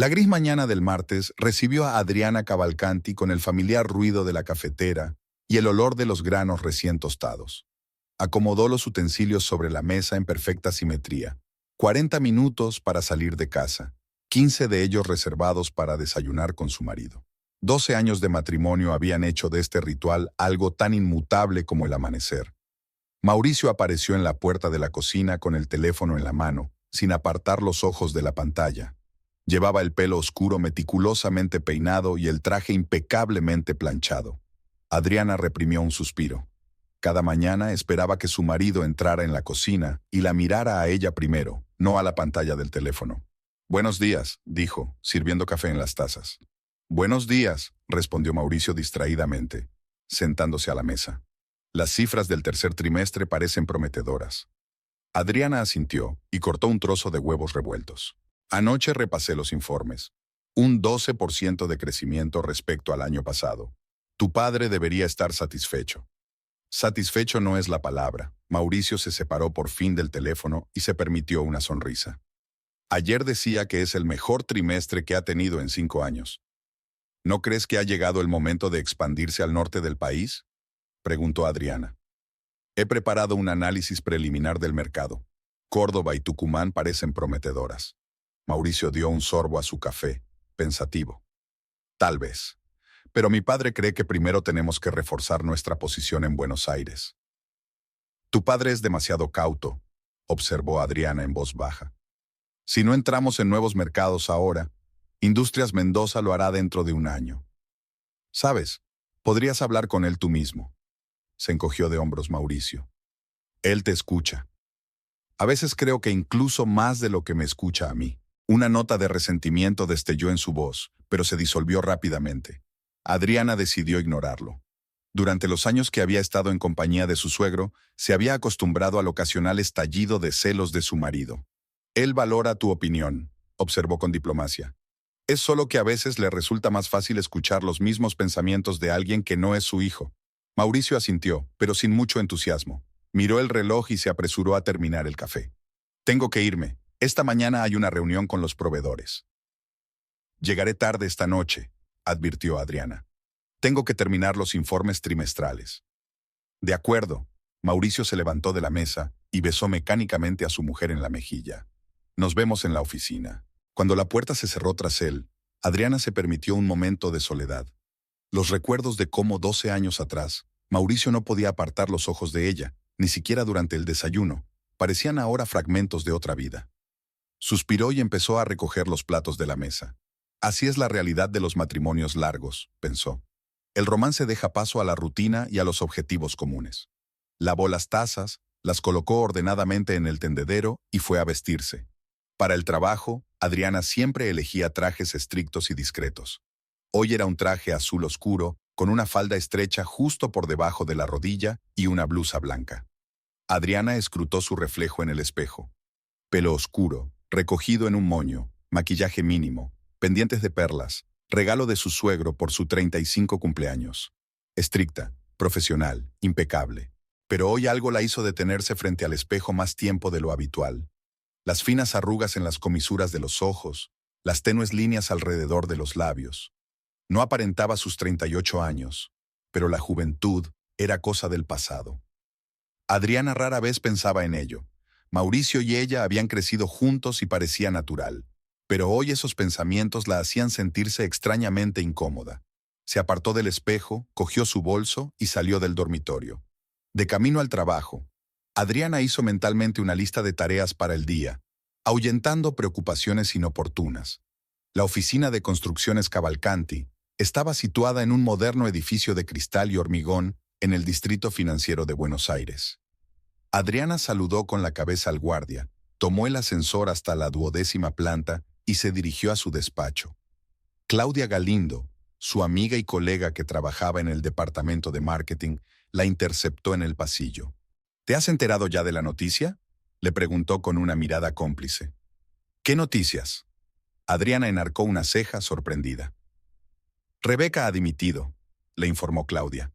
La gris mañana del martes recibió a Adriana Cavalcanti con el familiar ruido de la cafetera y el olor de los granos recién tostados. Acomodó los utensilios sobre la mesa en perfecta simetría. 40 minutos para salir de casa, 15 de ellos reservados para desayunar con su marido. 12 años de matrimonio habían hecho de este ritual algo tan inmutable como el amanecer. Mauricio apareció en la puerta de la cocina con el teléfono en la mano, sin apartar los ojos de la pantalla. Llevaba el pelo oscuro meticulosamente peinado y el traje impecablemente planchado. Adriana reprimió un suspiro. Cada mañana esperaba que su marido entrara en la cocina y la mirara a ella primero, no a la pantalla del teléfono. «Buenos días», dijo, sirviendo café en las tazas. «Buenos días», respondió Mauricio distraídamente, sentándose a la mesa. «Las cifras del tercer trimestre parecen prometedoras». Adriana asintió y cortó un trozo de huevos revueltos. «Anoche repasé los informes. Un 12% de crecimiento respecto al año pasado. Tu padre debería estar satisfecho». Satisfecho no es la palabra. Mauricio se separó por fin del teléfono y se permitió una sonrisa. «Ayer decía que es el mejor trimestre que ha tenido en 5 años. ¿No crees que ha llegado el momento de expandirse al norte del país?», preguntó Adriana. «He preparado un análisis preliminar del mercado. Córdoba y Tucumán parecen prometedoras». Mauricio dio un sorbo a su café, pensativo. «Tal vez. Pero mi padre cree que primero tenemos que reforzar nuestra posición en Buenos Aires». «Tu padre es demasiado cauto», observó Adriana en voz baja. «Si no entramos en nuevos mercados ahora, Industrias Mendoza lo hará dentro de un año. ¿Sabes? Podrías hablar con él tú mismo». Se encogió de hombros Mauricio. «Él te escucha. A veces creo que incluso más de lo que me escucha a mí». Una nota de resentimiento destelló en su voz, pero se disolvió rápidamente. Adriana decidió ignorarlo. Durante los años que había estado en compañía de su suegro, se había acostumbrado al ocasional estallido de celos de su marido. «Él valora tu opinión», observó con diplomacia. «Es solo que a veces le resulta más fácil escuchar los mismos pensamientos de alguien que no es su hijo». Mauricio asintió, pero sin mucho entusiasmo. Miró el reloj y se apresuró a terminar el café. «Tengo que irme. Esta mañana hay una reunión con los proveedores». «Llegaré tarde esta noche», advirtió Adriana. «Tengo que terminar los informes trimestrales». «De acuerdo». Mauricio se levantó de la mesa y besó mecánicamente a su mujer en la mejilla. «Nos vemos en la oficina». Cuando la puerta se cerró tras él, Adriana se permitió un momento de soledad. Los recuerdos de cómo 12 años atrás, Mauricio no podía apartar los ojos de ella, ni siquiera durante el desayuno, parecían ahora fragmentos de otra vida. Suspiró y empezó a recoger los platos de la mesa. Así es la realidad de los matrimonios largos, pensó. El romance deja paso a la rutina y a los objetivos comunes. Lavó las tazas, las colocó ordenadamente en el tendedero y fue a vestirse. Para el trabajo, Adriana siempre elegía trajes estrictos y discretos. Hoy era un traje azul oscuro, con una falda estrecha justo por debajo de la rodilla y una blusa blanca. Adriana escrutó su reflejo en el espejo. Pelo oscuro, recogido en un moño, maquillaje mínimo, pendientes de perlas, regalo de su suegro por su 35 cumpleaños. Estricta, profesional, impecable. Pero hoy algo la hizo detenerse frente al espejo más tiempo de lo habitual. Las finas arrugas en las comisuras de los ojos, las tenues líneas alrededor de los labios. No aparentaba sus 38 años, pero la juventud era cosa del pasado. Adriana rara vez pensaba en ello. Mauricio y ella habían crecido juntos y parecía natural, pero hoy esos pensamientos la hacían sentirse extrañamente incómoda. Se apartó del espejo, cogió su bolso y salió del dormitorio. De camino al trabajo, Adriana hizo mentalmente una lista de tareas para el día, ahuyentando preocupaciones inoportunas. La oficina de construcciones Cavalcanti estaba situada en un moderno edificio de cristal y hormigón en el distrito financiero de Buenos Aires. Adriana saludó con la cabeza al guardia, tomó el ascensor hasta la 12ª planta y se dirigió a su despacho. Claudia Galindo, su amiga y colega que trabajaba en el departamento de marketing, la interceptó en el pasillo. «¿Te has enterado ya de la noticia?», le preguntó con una mirada cómplice. «¿Qué noticias?». Adriana enarcó una ceja sorprendida. «Rebeca ha dimitido», le informó Claudia.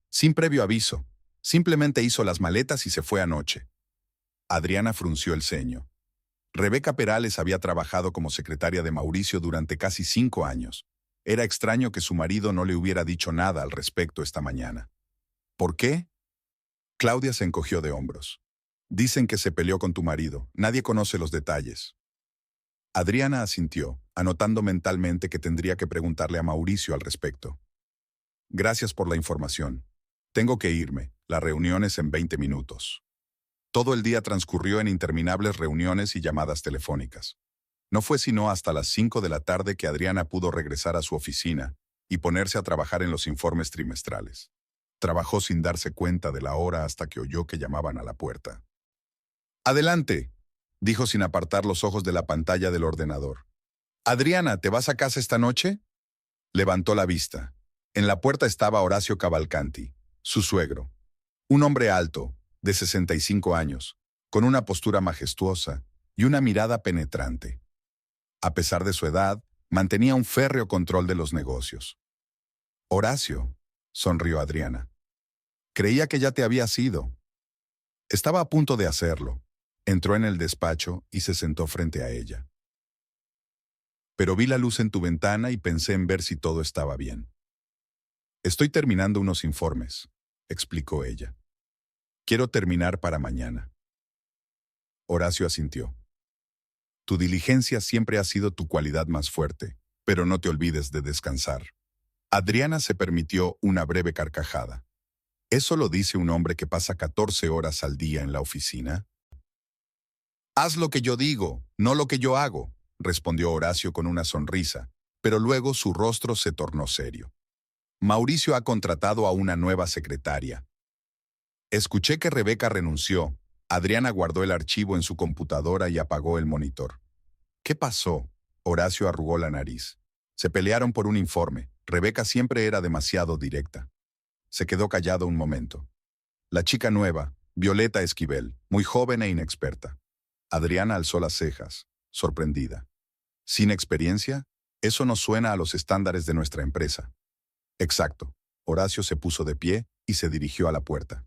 «Sin previo aviso. Simplemente hizo las maletas y se fue anoche». Adriana frunció el ceño. Rebeca Perales había trabajado como secretaria de Mauricio durante casi 5 años. Era extraño que su marido no le hubiera dicho nada al respecto esta mañana. ¿Por qué? Claudia se encogió de hombros. Dicen que se peleó con tu marido. Nadie conoce los detalles. Adriana asintió, anotando mentalmente que tendría que preguntarle a Mauricio al respecto. Gracias por la información. Tengo que irme. La reunión es en 20 minutos. Todo el día transcurrió en interminables reuniones y llamadas telefónicas. No fue sino hasta las 5 de la tarde que Adriana pudo regresar a su oficina y ponerse a trabajar en los informes trimestrales. Trabajó sin darse cuenta de la hora hasta que oyó que llamaban a la puerta. «Adelante», dijo sin apartar los ojos de la pantalla del ordenador. «Adriana, ¿te vas a casa esta noche?» Levantó la vista. En la puerta estaba Horacio Cavalcanti, su suegro. Un hombre alto, de 65 años, con una postura majestuosa y una mirada penetrante. A pesar de su edad, mantenía un férreo control de los negocios. «Horacio», sonrió Adriana. «Creía que ya te habías ido». Estaba a punto de hacerlo. Entró en el despacho y se sentó frente a ella. «Pero vi la luz en tu ventana y pensé en ver si todo estaba bien». «Estoy terminando unos informes», explicó ella. «Quiero terminar para mañana». Horacio asintió. «Tu diligencia siempre ha sido tu cualidad más fuerte, pero no te olvides de descansar». Adriana se permitió una breve carcajada. ¿Eso lo dice un hombre que pasa 14 horas al día en la oficina? «Haz lo que yo digo, no lo que yo hago», respondió Horacio con una sonrisa, pero luego su rostro se tornó serio. «Mauricio ha contratado a una nueva secretaria. Escuché que Rebeca renunció». Adriana guardó el archivo en su computadora y apagó el monitor. «¿Qué pasó?» Horacio arrugó la nariz. «Se pelearon por un informe. Rebeca siempre era demasiado directa». Se quedó callado un momento. «La chica nueva, Violeta Esquivel, muy joven e inexperta». Adriana alzó las cejas, sorprendida. «¿Sin experiencia? Eso no suena a los estándares de nuestra empresa». «Exacto». Horacio se puso de pie y se dirigió a la puerta.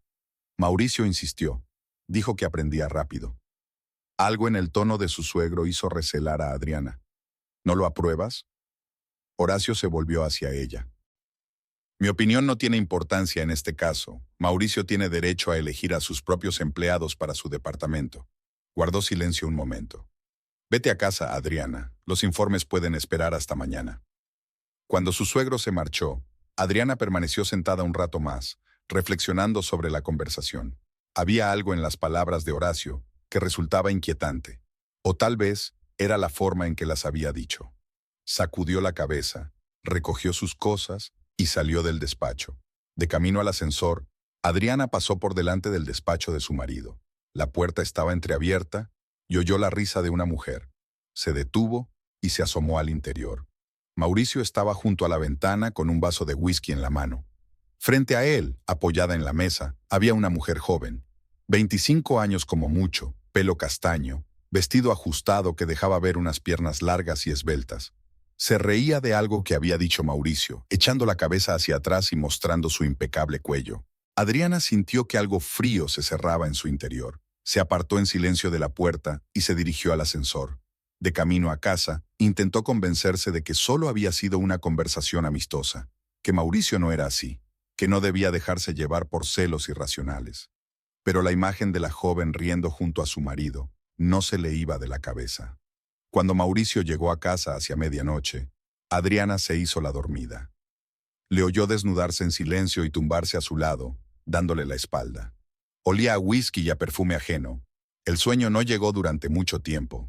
Mauricio insistió. Dijo que aprendía rápido. Algo en el tono de su suegro hizo recelar a Adriana. «¿No lo apruebas?» Horacio se volvió hacia ella. «Mi opinión no tiene importancia en este caso. Mauricio tiene derecho a elegir a sus propios empleados para su departamento». Guardó silencio un momento. «Vete a casa, Adriana. Los informes pueden esperar hasta mañana». Cuando su suegro se marchó, Adriana permaneció sentada un rato más, reflexionando sobre la conversación. Había algo en las palabras de Horacio que resultaba inquietante. O tal vez era la forma en que las había dicho. Sacudió la cabeza, recogió sus cosas y salió del despacho. De camino al ascensor, Adriana pasó por delante del despacho de su marido. La puerta estaba entreabierta y oyó la risa de una mujer. Se detuvo y se asomó al interior. Mauricio estaba junto a la ventana con un vaso de whisky en la mano. Frente a él, apoyada en la mesa, había una mujer joven, 25 años como mucho, pelo castaño, vestido ajustado que dejaba ver unas piernas largas y esbeltas. Se reía de algo que había dicho Mauricio, echando la cabeza hacia atrás y mostrando su impecable cuello. Adriana sintió que algo frío se cerraba en su interior. Se apartó en silencio de la puerta y se dirigió al ascensor. De camino a casa, intentó convencerse de que solo había sido una conversación amistosa, que Mauricio no era así, que no debía dejarse llevar por celos irracionales. Pero la imagen de la joven riendo junto a su marido no se le iba de la cabeza. Cuando Mauricio llegó a casa hacia medianoche, Adriana se hizo la dormida. Le oyó desnudarse en silencio y tumbarse a su lado, dándole la espalda. Olía a whisky y a perfume ajeno. El sueño no llegó durante mucho tiempo.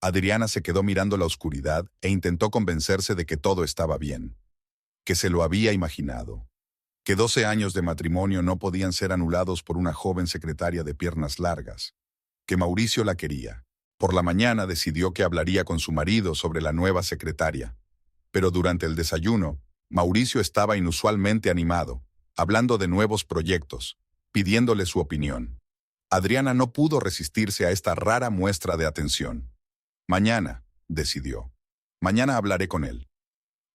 Adriana se quedó mirando la oscuridad e intentó convencerse de que todo estaba bien, que se lo había imaginado, que 12 años de matrimonio no podían ser anulados por una joven secretaria de piernas largas, que Mauricio la quería. Por la mañana decidió que hablaría con su marido sobre la nueva secretaria, pero durante el desayuno, Mauricio estaba inusualmente animado, hablando de nuevos proyectos, pidiéndole su opinión. Adriana no pudo resistirse a esta rara muestra de atención. «Mañana», decidió. «Mañana hablaré con él».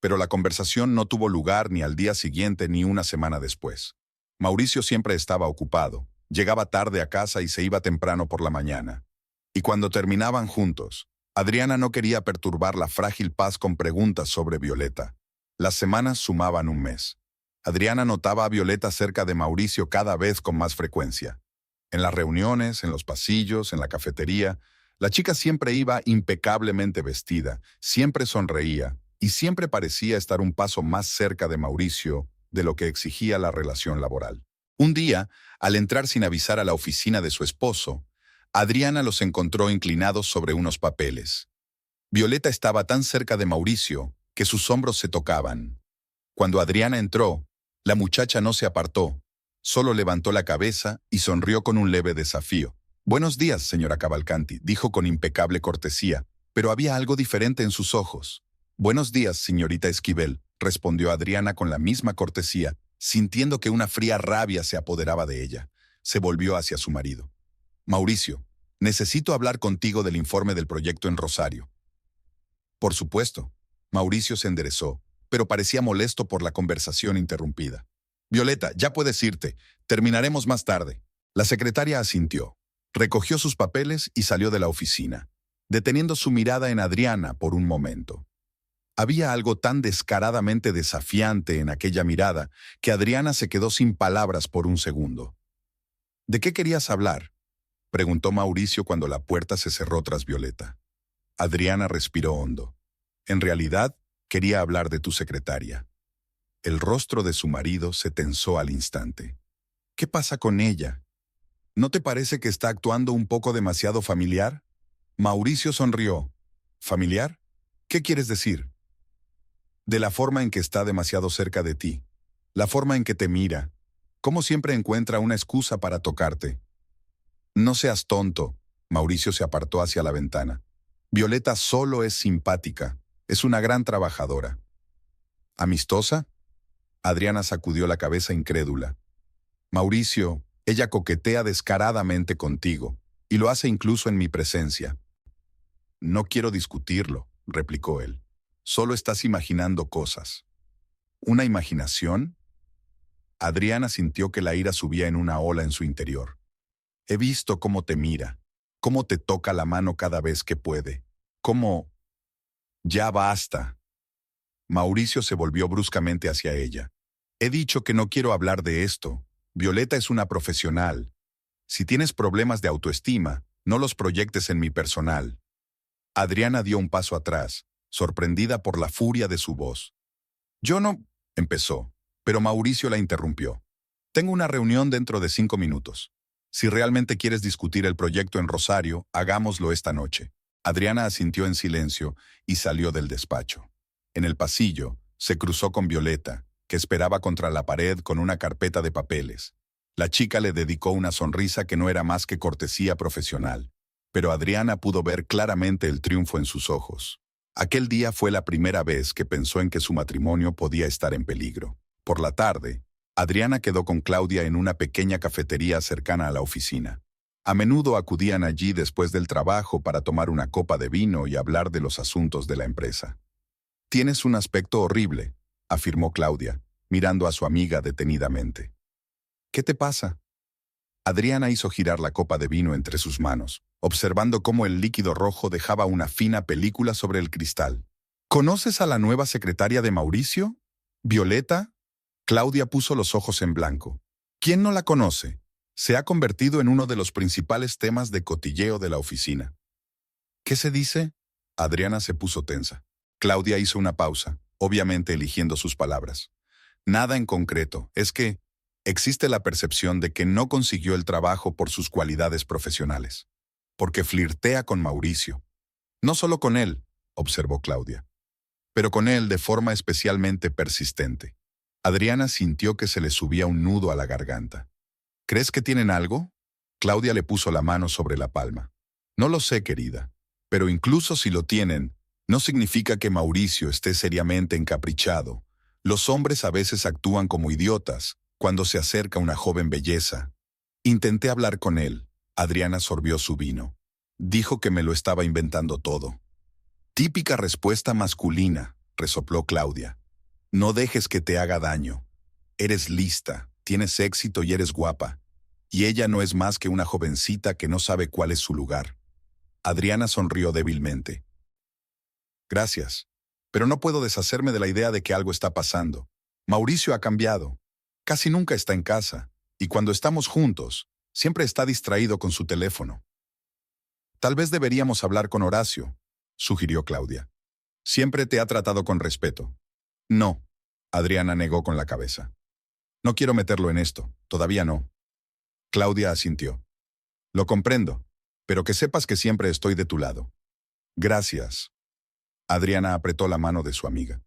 Pero la conversación no tuvo lugar ni al día siguiente ni una semana después. Mauricio siempre estaba ocupado, llegaba tarde a casa y se iba temprano por la mañana. Y cuando terminaban juntos, Adriana no quería perturbar la frágil paz con preguntas sobre Violeta. Las semanas sumaban un mes. Adriana notaba a Violeta cerca de Mauricio cada vez con más frecuencia. En las reuniones, en los pasillos, en la cafetería, la chica siempre iba impecablemente vestida, siempre sonreía y siempre parecía estar un paso más cerca de Mauricio de lo que exigía la relación laboral. Un día, al entrar sin avisar a la oficina de su esposo, Adriana los encontró inclinados sobre unos papeles. Violeta estaba tan cerca de Mauricio que sus hombros se tocaban. Cuando Adriana entró, la muchacha no se apartó, solo levantó la cabeza y sonrió con un leve desafío. «Buenos días, señora Cavalcanti», dijo con impecable cortesía, pero había algo diferente en sus ojos. «Buenos días, señorita Esquivel», respondió Adriana con la misma cortesía, sintiendo que una fría rabia se apoderaba de ella. Se volvió hacia su marido. «Mauricio, necesito hablar contigo del informe del proyecto en Rosario». «Por supuesto». Mauricio se enderezó, pero parecía molesto por la conversación interrumpida. «Violeta, ya puedes irte. Terminaremos más tarde». La secretaria asintió. Recogió sus papeles y salió de la oficina, deteniendo su mirada en Adriana por un momento. Había algo tan descaradamente desafiante en aquella mirada que Adriana se quedó sin palabras por un segundo. «¿De qué querías hablar?», preguntó Mauricio cuando la puerta se cerró tras Violeta. Adriana respiró hondo. «En realidad, quería hablar de tu secretaria». El rostro de su marido se tensó al instante. «¿Qué pasa con ella? ¿No te parece que está actuando un poco demasiado familiar?». Mauricio sonrió. «¿Familiar? ¿Qué quieres decir?». «De la forma en que está demasiado cerca de ti. La forma en que te mira. Cómo siempre encuentra una excusa para tocarte». «No seas tonto». Mauricio se apartó hacia la ventana. «Violeta solo es simpática. Es una gran trabajadora». «¿Amistosa?». Adriana sacudió la cabeza incrédula. «Mauricio, ella coquetea descaradamente contigo, y lo hace incluso en mi presencia». «No quiero discutirlo», replicó él. «Solo estás imaginando cosas». «¿Una imaginación?». Adriana sintió que la ira subía en una ola en su interior. «He visto cómo te mira, cómo te toca la mano cada vez que puede, cómo...». «Ya basta». Mauricio se volvió bruscamente hacia ella. «He dicho que no quiero hablar de esto. Violeta es una profesional. Si tienes problemas de autoestima, no los proyectes en mi personal». Adriana dio un paso atrás, sorprendida por la furia de su voz. «Yo no...», empezó, pero Mauricio la interrumpió. «Tengo una reunión dentro de 5 minutos. Si realmente quieres discutir el proyecto en Rosario, hagámoslo esta noche». Adriana asintió en silencio y salió del despacho. En el pasillo, se cruzó con Violeta, que esperaba contra la pared con una carpeta de papeles. La chica le dedicó una sonrisa que no era más que cortesía profesional, pero Adriana pudo ver claramente el triunfo en sus ojos. Aquel día fue la primera vez que pensó en que su matrimonio podía estar en peligro. Por la tarde, Adriana quedó con Claudia en una pequeña cafetería cercana a la oficina. A menudo acudían allí después del trabajo para tomar una copa de vino y hablar de los asuntos de la empresa. «Tienes un aspecto horrible», afirmó Claudia, mirando a su amiga detenidamente. «¿Qué te pasa?». Adriana hizo girar la copa de vino entre sus manos, observando cómo el líquido rojo dejaba una fina película sobre el cristal. «¿Conoces a la nueva secretaria de Mauricio? ¿Violeta?». Claudia puso los ojos en blanco. «¿Quién no la conoce? Se ha convertido en uno de los principales temas de cotilleo de la oficina». «¿Qué se dice?». Adriana se puso tensa. Claudia hizo una pausa, obviamente eligiendo sus palabras. «Nada en concreto, es que existe la percepción de que no consiguió el trabajo por sus cualidades profesionales, porque flirtea con Mauricio». «No solo con él», observó Claudia, «pero con él de forma especialmente persistente». Adriana sintió que se le subía un nudo a la garganta. «¿Crees que tienen algo?». Claudia le puso la mano sobre la palma. «No lo sé, querida, pero incluso si lo tienen, no significa que Mauricio esté seriamente encaprichado. Los hombres a veces actúan como idiotas cuando se acerca una joven belleza. Intenté hablar con él». Adriana sorbió su vino. «Dijo que me lo estaba inventando todo». «Típica respuesta masculina», resopló Claudia. «No dejes que te haga daño. Eres lista, tienes éxito y eres guapa. Y ella no es más que una jovencita que no sabe cuál es su lugar». Adriana sonrió débilmente. Gracias, pero no puedo deshacerme de la idea de que algo está pasando. Mauricio ha cambiado. Casi nunca está en casa, y cuando estamos juntos, siempre está distraído con su teléfono. Tal vez deberíamos hablar con Horacio, sugirió Claudia. Siempre te ha tratado con respeto. No, Adriana negó con la cabeza. No quiero meterlo en esto, todavía no. Claudia asintió. Lo comprendo, pero que sepas que siempre estoy de tu lado. Gracias. Adriana apretó la mano de su amiga.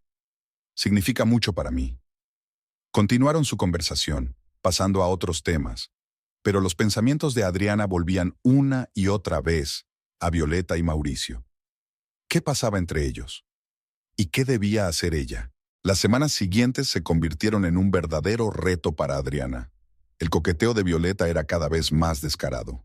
Significa mucho para mí. Continuaron su conversación, pasando a otros temas, pero los pensamientos de Adriana volvían una y otra vez a Violeta y Mauricio. ¿Qué pasaba entre ellos? ¿Y qué debía hacer ella? Las semanas siguientes se convirtieron en un verdadero reto para Adriana. El coqueteo de Violeta era cada vez más descarado.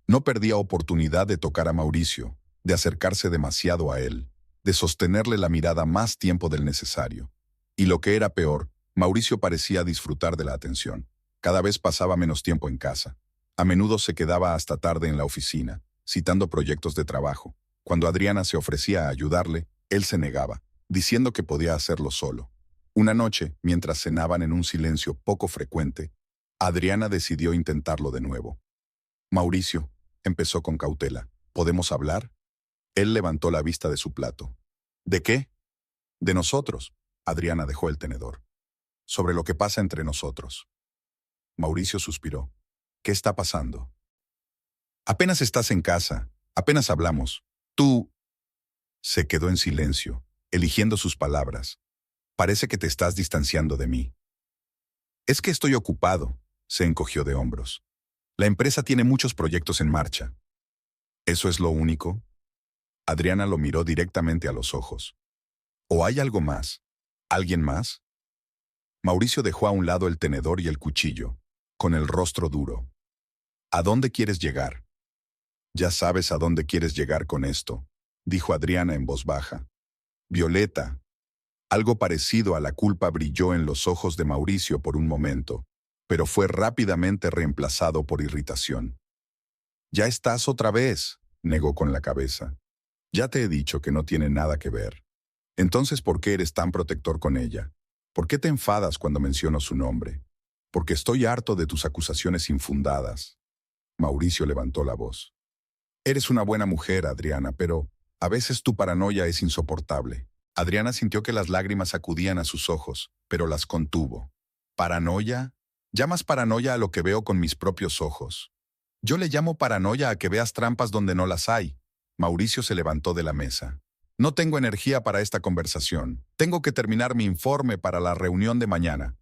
No perdía oportunidad de tocar a Mauricio, de acercarse demasiado a él, de sostenerle la mirada más tiempo del necesario. Y lo que era peor, Mauricio parecía disfrutar de la atención. Cada vez pasaba menos tiempo en casa. A menudo se quedaba hasta tarde en la oficina, citando proyectos de trabajo. Cuando Adriana se ofrecía a ayudarle, él se negaba, diciendo que podía hacerlo solo. Una noche, mientras cenaban en un silencio poco frecuente, Adriana decidió intentarlo de nuevo. Mauricio, empezó con cautela, ¿podemos hablar? Él levantó la vista de su plato. ¿De qué? De nosotros. Adriana dejó el tenedor. Sobre lo que pasa entre nosotros. Mauricio suspiró. ¿Qué está pasando? Apenas estás en casa, apenas hablamos. Tú... Se quedó en silencio, eligiendo sus palabras. Parece que te estás distanciando de mí. Es que estoy ocupado, se encogió de hombros. La empresa tiene muchos proyectos en marcha. ¿Eso es lo único? Adriana lo miró directamente a los ojos. ¿O hay algo más? ¿Alguien más? Mauricio dejó a un lado el tenedor y el cuchillo, con el rostro duro. ¿A dónde quieres llegar? Ya sabes a dónde quieres llegar con esto, dijo Adriana en voz baja. Violeta. Algo parecido a la culpa brilló en los ojos de Mauricio por un momento, pero fue rápidamente reemplazado por irritación. Ya estás otra vez, negó con la cabeza. Ya te he dicho que no tiene nada que ver. Entonces, ¿por qué eres tan protector con ella? ¿Por qué te enfadas cuando menciono su nombre? Porque estoy harto de tus acusaciones infundadas. Mauricio levantó la voz. Eres una buena mujer, Adriana, pero a veces tu paranoia es insoportable. Adriana sintió que las lágrimas acudían a sus ojos, pero las contuvo. ¿Paranoia? ¿Llamas paranoia a lo que veo con mis propios ojos? Yo le llamo paranoia a que veas trampas donde no las hay. Mauricio se levantó de la mesa. No tengo energía para esta conversación. Tengo que terminar mi informe para la reunión de mañana.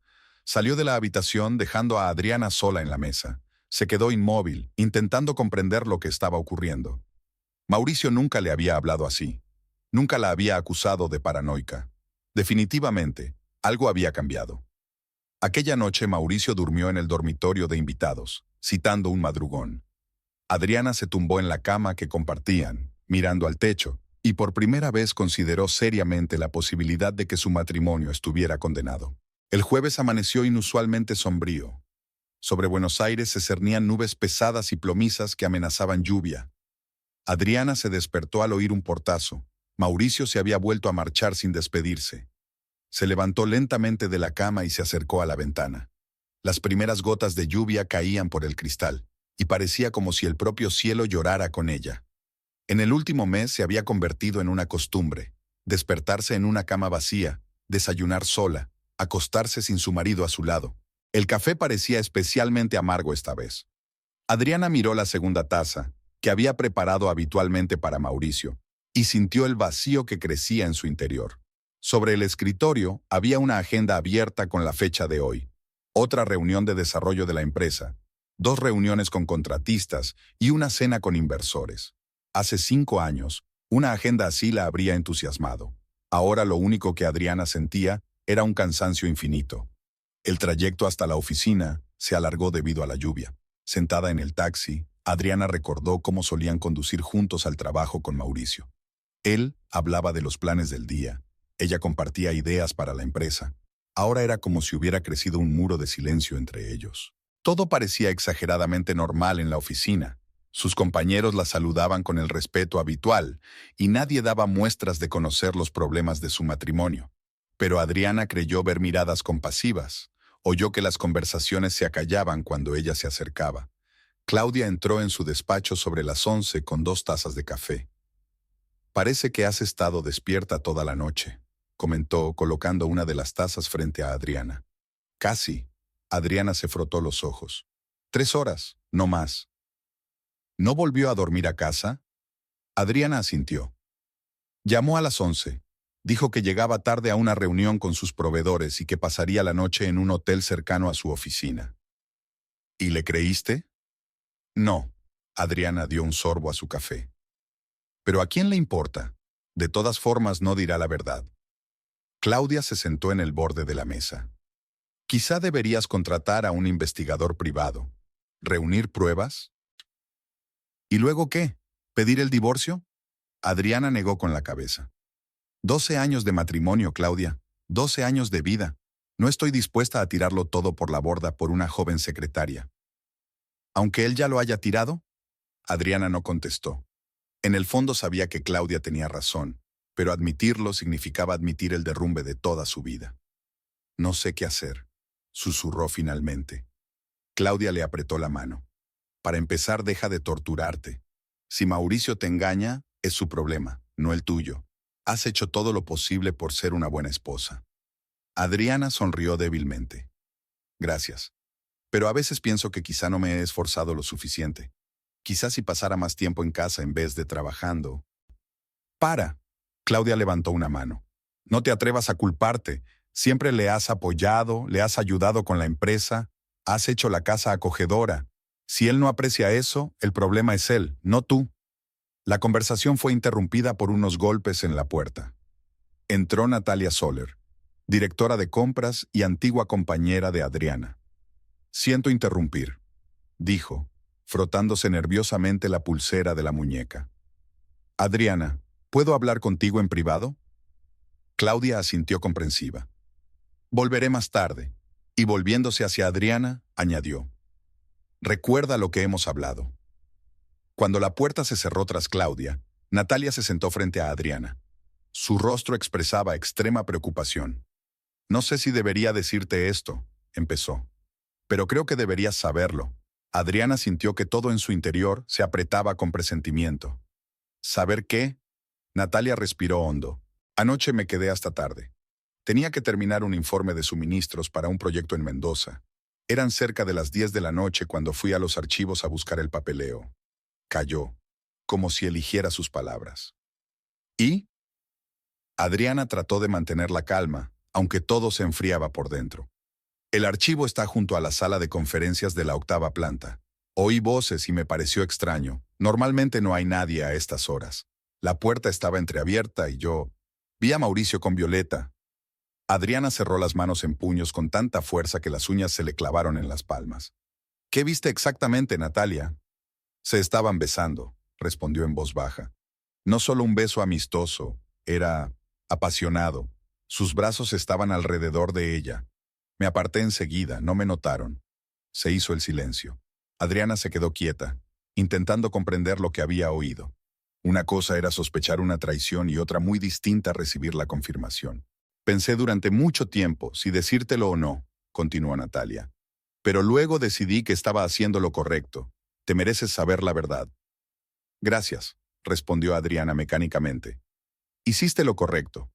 Salió de la habitación dejando a Adriana sola en la mesa. Se quedó inmóvil, intentando comprender lo que estaba ocurriendo. Mauricio nunca le había hablado así. Nunca la había acusado de paranoica. Definitivamente, algo había cambiado. Aquella noche Mauricio durmió en el dormitorio de invitados, citando un madrugón. Adriana se tumbó en la cama que compartían, mirando al techo, y por primera vez consideró seriamente la posibilidad de que su matrimonio estuviera condenado. El jueves amaneció inusualmente sombrío. Sobre Buenos Aires se cernían nubes pesadas y plomizas que amenazaban lluvia. Adriana se despertó al oír un portazo. Mauricio se había vuelto a marchar sin despedirse. Se levantó lentamente de la cama y se acercó a la ventana. Las primeras gotas de lluvia caían por el cristal, y parecía como si el propio cielo llorara con ella. En el último mes se había convertido en una costumbre, despertarse en una cama vacía, desayunar sola, acostarse sin su marido a su lado. El café parecía especialmente amargo esta vez. Adriana miró la segunda taza, que había preparado habitualmente para Mauricio, y sintió el vacío que crecía en su interior. Sobre el escritorio había una agenda abierta con la fecha de hoy, otra reunión de desarrollo de la empresa, 2 reuniones con contratistas y una cena con inversores. Hace 5 años, una agenda así la habría entusiasmado. Ahora lo único que Adriana sentía era un cansancio infinito. El trayecto hasta la oficina se alargó debido a la lluvia. Sentada en el taxi, Adriana recordó cómo solían conducir juntos al trabajo con Mauricio. Él hablaba de los planes del día. Ella compartía ideas para la empresa. Ahora era como si hubiera crecido un muro de silencio entre ellos. Todo parecía exageradamente normal en la oficina. Sus compañeros la saludaban con el respeto habitual y nadie daba muestras de conocer los problemas de su matrimonio. Pero Adriana creyó ver miradas compasivas. Oyó que las conversaciones se acallaban cuando ella se acercaba. Claudia entró en su despacho sobre las 11 con 2 tazas de café. «Parece que has estado despierta toda la noche», comentó, colocando una de las tazas frente a Adriana. «Casi». Adriana se frotó los ojos. «3 horas, no más». «¿No volvió a dormir a casa?» Adriana asintió. Llamó a las 11. Dijo que llegaba tarde a una reunión con sus proveedores y que pasaría la noche en un hotel cercano a su oficina. ¿Y le creíste? No. Adriana dio un sorbo a su café. ¿Pero a quién le importa? De todas formas no dirá la verdad. Claudia se sentó en el borde de la mesa. Quizá deberías contratar a un investigador privado. ¿Reunir pruebas? ¿Y luego qué? ¿Pedir el divorcio? Adriana negó con la cabeza. 12 años de matrimonio, Claudia. 12 años de vida. No estoy dispuesta a tirarlo todo por la borda por una joven secretaria. ¿Aunque él ya lo haya tirado? Adriana no contestó. En el fondo sabía que Claudia tenía razón, pero admitirlo significaba admitir el derrumbe de toda su vida. No sé qué hacer, susurró finalmente. Claudia le apretó la mano. Para empezar, deja de torturarte. Si Mauricio te engaña, es su problema, no el tuyo. Has hecho todo lo posible por ser una buena esposa. Adriana sonrió débilmente. Gracias. Pero a veces pienso que quizá no me he esforzado lo suficiente. Quizás si pasara más tiempo en casa en vez de trabajando. ¡Para! Claudia levantó una mano. No te atrevas a culparte. Siempre le has apoyado, le has ayudado con la empresa, has hecho la casa acogedora. Si él no aprecia eso, el problema es él, no tú. La conversación fue interrumpida por unos golpes en la puerta. Entró Natalia Soler, directora de compras y antigua compañera de Adriana. Siento interrumpir, dijo, frotándose nerviosamente la pulsera de la muñeca. Adriana, ¿puedo hablar contigo en privado? Claudia asintió comprensiva. Volveré más tarde, y volviéndose hacia Adriana, añadió. Recuerda lo que hemos hablado. Cuando la puerta se cerró tras Claudia, Natalia se sentó frente a Adriana. Su rostro expresaba extrema preocupación. No sé si debería decirte esto, empezó. Pero creo que deberías saberlo. Adriana sintió que todo en su interior se apretaba con presentimiento. ¿Saber qué? Natalia respiró hondo. Anoche me quedé hasta tarde. Tenía que terminar un informe de suministros para un proyecto en Mendoza. Eran cerca de las 10 de la noche cuando fui a los archivos a buscar el papeleo. Calló, como si eligiera sus palabras. ¿Y? Adriana trató de mantener la calma, aunque todo se enfriaba por dentro. El archivo está junto a la sala de conferencias de la 8ª planta. Oí voces y me pareció extraño. Normalmente no hay nadie a estas horas. La puerta estaba entreabierta y yo vi a Mauricio con Violeta. Adriana cerró las manos en puños con tanta fuerza que las uñas se le clavaron en las palmas. ¿Qué viste exactamente, Natalia? Se estaban besando, respondió en voz baja. No solo un beso amistoso, era apasionado. Sus brazos estaban alrededor de ella. Me aparté enseguida, no me notaron. Se hizo el silencio. Adriana se quedó quieta, intentando comprender lo que había oído. Una cosa era sospechar una traición y otra muy distinta recibir la confirmación. Pensé durante mucho tiempo si decírtelo o no, continuó Natalia. Pero luego decidí que estaba haciendo lo correcto. Te mereces saber la verdad. Gracias, respondió Adriana mecánicamente. Hiciste lo correcto.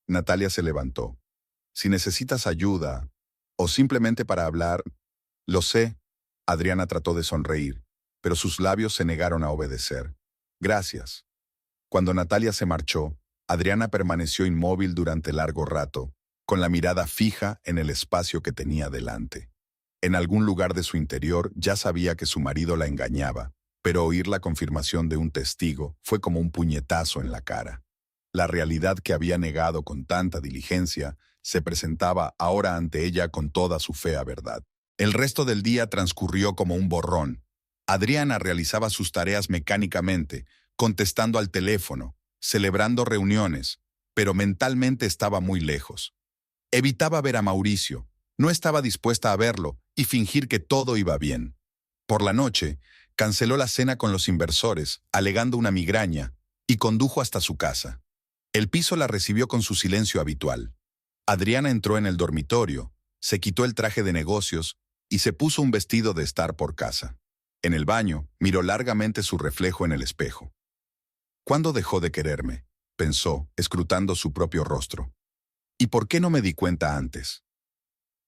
Natalia se levantó. Si necesitas ayuda, o simplemente para hablar, lo sé. Adriana trató de sonreír, pero sus labios se negaron a obedecer. Gracias. Cuando Natalia se marchó, Adriana permaneció inmóvil durante largo rato, con la mirada fija en el espacio que tenía delante. En algún lugar de su interior ya sabía que su marido la engañaba, pero oír la confirmación de un testigo fue como un puñetazo en la cara. La realidad que había negado con tanta diligencia se presentaba ahora ante ella con toda su fea verdad. El resto del día transcurrió como un borrón. Adriana realizaba sus tareas mecánicamente, contestando al teléfono, celebrando reuniones, pero mentalmente estaba muy lejos. Evitaba ver a Mauricio, no estaba dispuesta a verlo y fingir que todo iba bien. Por la noche, Canceló la cena con los inversores, alegando una migraña, y condujo hasta su casa. El piso la recibió con su silencio habitual. Adriana entró en el dormitorio, se quitó el traje de negocios y se puso un vestido de estar por casa. En el baño, miró largamente su reflejo en el espejo. ¿Cuándo dejó de quererme?, pensó, escrutando su propio rostro. ¿Y por qué no me di cuenta antes?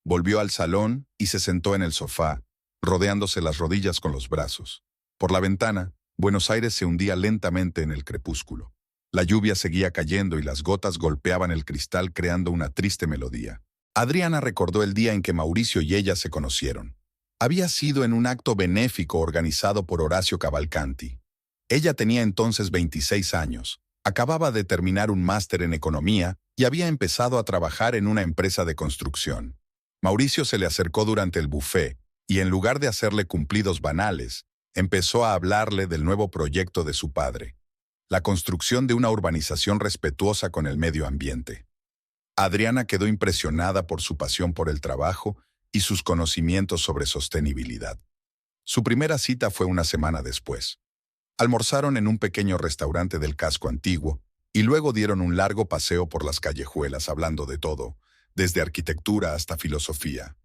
Volvió al salón y se sentó en el sofá, rodeándose las rodillas con los brazos. Por la ventana, Buenos Aires se hundía lentamente en el crepúsculo. La lluvia seguía cayendo y las gotas golpeaban el cristal creando una triste melodía. Adriana recordó el día en que Mauricio y ella se conocieron. Había sido en un acto benéfico organizado por Horacio Cavalcanti. Ella tenía entonces 26 años, acababa de terminar un máster en economía y había empezado a trabajar en una empresa de construcción. Mauricio se le acercó durante el buffet y en lugar de hacerle cumplidos banales, empezó a hablarle del nuevo proyecto de su padre, la construcción de una urbanización respetuosa con el medio ambiente. Adriana quedó impresionada por su pasión por el trabajo y sus conocimientos sobre sostenibilidad. Su primera cita fue una semana después. Almorzaron en un pequeño restaurante del casco antiguo y luego dieron un largo paseo por las callejuelas hablando de todo, desde arquitectura hasta filosofía.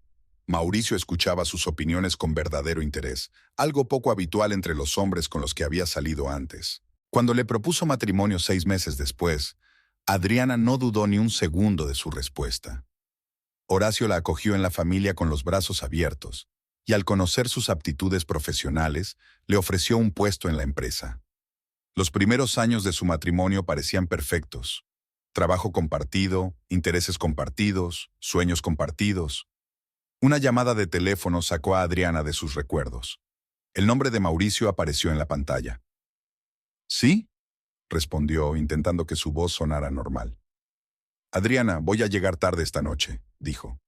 Mauricio escuchaba sus opiniones con verdadero interés, algo poco habitual entre los hombres con los que había salido antes. Cuando le propuso matrimonio 6 meses después, Adriana no dudó ni un segundo de su respuesta. Horacio la acogió en la familia con los brazos abiertos, y al conocer sus aptitudes profesionales, le ofreció un puesto en la empresa. Los primeros años de su matrimonio parecían perfectos. Trabajo compartido, intereses compartidos, sueños compartidos. Una llamada de teléfono sacó a Adriana de sus recuerdos. El nombre de Mauricio apareció en la pantalla. ¿Sí?, respondió, intentando que su voz sonara normal. Adriana, voy a llegar tarde esta noche, dijo.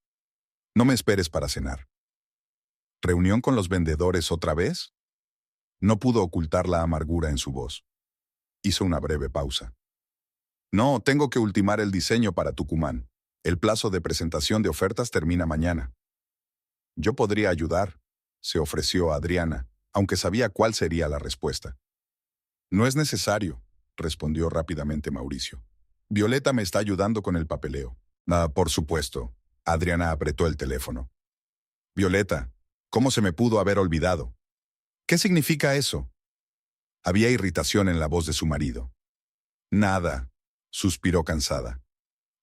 No me esperes para cenar. ¿Reunión con los vendedores otra vez? No pudo ocultar la amargura en su voz. Hizo una breve pausa. No, tengo que ultimar el diseño para Tucumán. El plazo de presentación de ofertas termina mañana. Yo podría ayudar, se ofreció Adriana, aunque sabía cuál sería la respuesta. No es necesario, respondió rápidamente Mauricio. Violeta me está ayudando con el papeleo. Por supuesto. Adriana apretó el teléfono. Violeta, ¿cómo se me pudo haber olvidado? ¿Qué significa eso? Había irritación en la voz de su marido. Nada, suspiró cansada.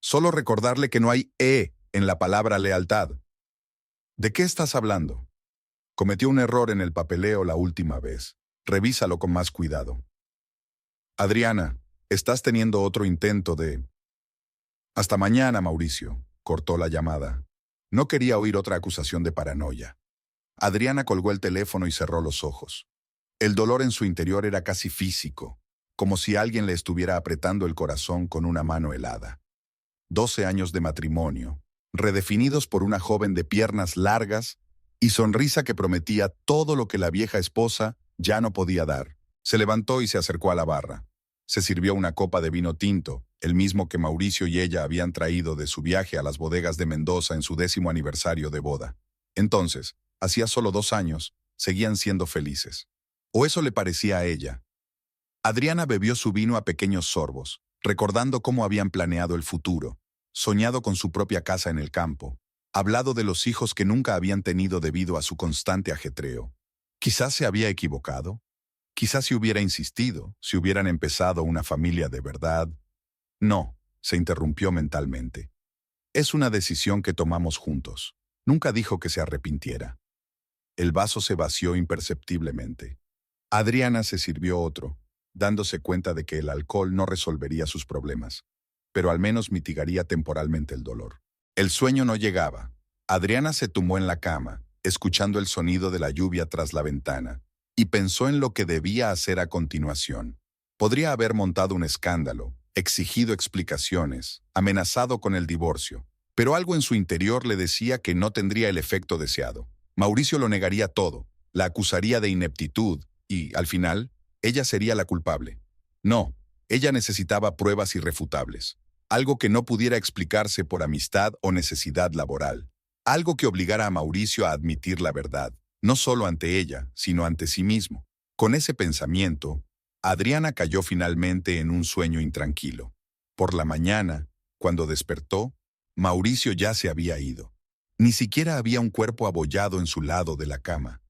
Solo recordarle que no hay E en la palabra lealtad. ¿De qué estás hablando? Cometió un error en el papeleo la última vez. Revísalo con más cuidado. Adriana, estás teniendo otro intento de... Hasta mañana, Mauricio, cortó la llamada. No quería oír otra acusación de paranoia. Adriana colgó el teléfono y cerró los ojos. El dolor en su interior era casi físico, como si alguien le estuviera apretando el corazón con una mano helada. 12 años de matrimonio, redefinidos por una joven de piernas largas y sonrisa que prometía todo lo que la vieja esposa ya no podía dar. Se levantó y se acercó a la barra. Se sirvió una copa de vino tinto, el mismo que Mauricio y ella habían traído de su viaje a las bodegas de Mendoza en su 10º aniversario de boda. Entonces, hacía solo 2 años, seguían siendo felices. O eso le parecía a ella. Adriana bebió su vino a pequeños sorbos, recordando cómo habían planeado el futuro, soñado con su propia casa en el campo, hablado de los hijos que nunca habían tenido debido a su constante ajetreo. Quizás se había equivocado. Quizás si hubiera insistido, si hubieran empezado una familia de verdad. No, se interrumpió mentalmente. Es una decisión que tomamos juntos. Nunca dijo que se arrepintiera. El vaso se vació imperceptiblemente. Adriana se sirvió otro, dándose cuenta de que el alcohol no resolvería sus problemas, pero al menos mitigaría temporalmente el dolor. El sueño no llegaba. Adriana se tumbó en la cama, escuchando el sonido de la lluvia tras la ventana, y pensó en lo que debía hacer a continuación. Podría haber montado un escándalo, exigido explicaciones, amenazado con el divorcio, pero algo en su interior le decía que no tendría el efecto deseado. Mauricio lo negaría todo, la acusaría de ineptitud y, al final, ella sería la culpable. No, ella necesitaba pruebas irrefutables, algo que no pudiera explicarse por amistad o necesidad laboral, algo que obligara a Mauricio a admitir la verdad. no solo ante ella, sino ante sí mismo. Con ese pensamiento, Adriana cayó finalmente en un sueño intranquilo. Por la mañana, cuando despertó, Mauricio ya se había ido. Ni siquiera había un cuerpo abollado en su lado de la cama.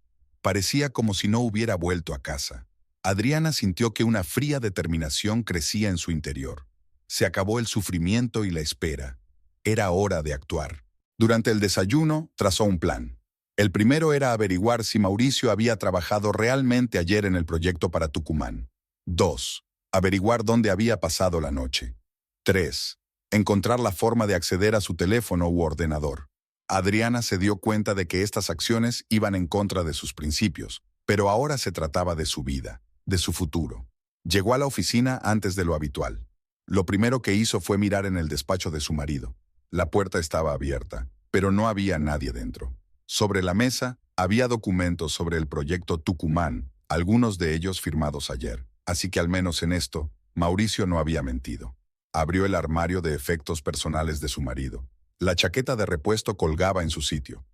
Parecía como si no hubiera vuelto a casa. Adriana sintió que una fría determinación crecía en su interior. Se acabó el sufrimiento y la espera. Era hora de actuar. Durante el desayuno, trazó un plan. El primero era averiguar si Mauricio había trabajado realmente ayer en el proyecto para Tucumán. 2. Averiguar dónde había pasado la noche. 3. Encontrar la forma de acceder a su teléfono u ordenador. Adriana se dio cuenta de que estas acciones iban en contra de sus principios, pero ahora se trataba de su vida, de su futuro. Llegó a la oficina antes de lo habitual. Lo primero que hizo fue mirar en el despacho de su marido. La puerta estaba abierta, pero no había nadie dentro. Sobre la mesa había documentos sobre el proyecto Tucumán, algunos de ellos firmados ayer. Así que al menos en esto, Mauricio no había mentido. Abrió el armario de efectos personales de su marido. La chaqueta de repuesto colgaba en su sitio.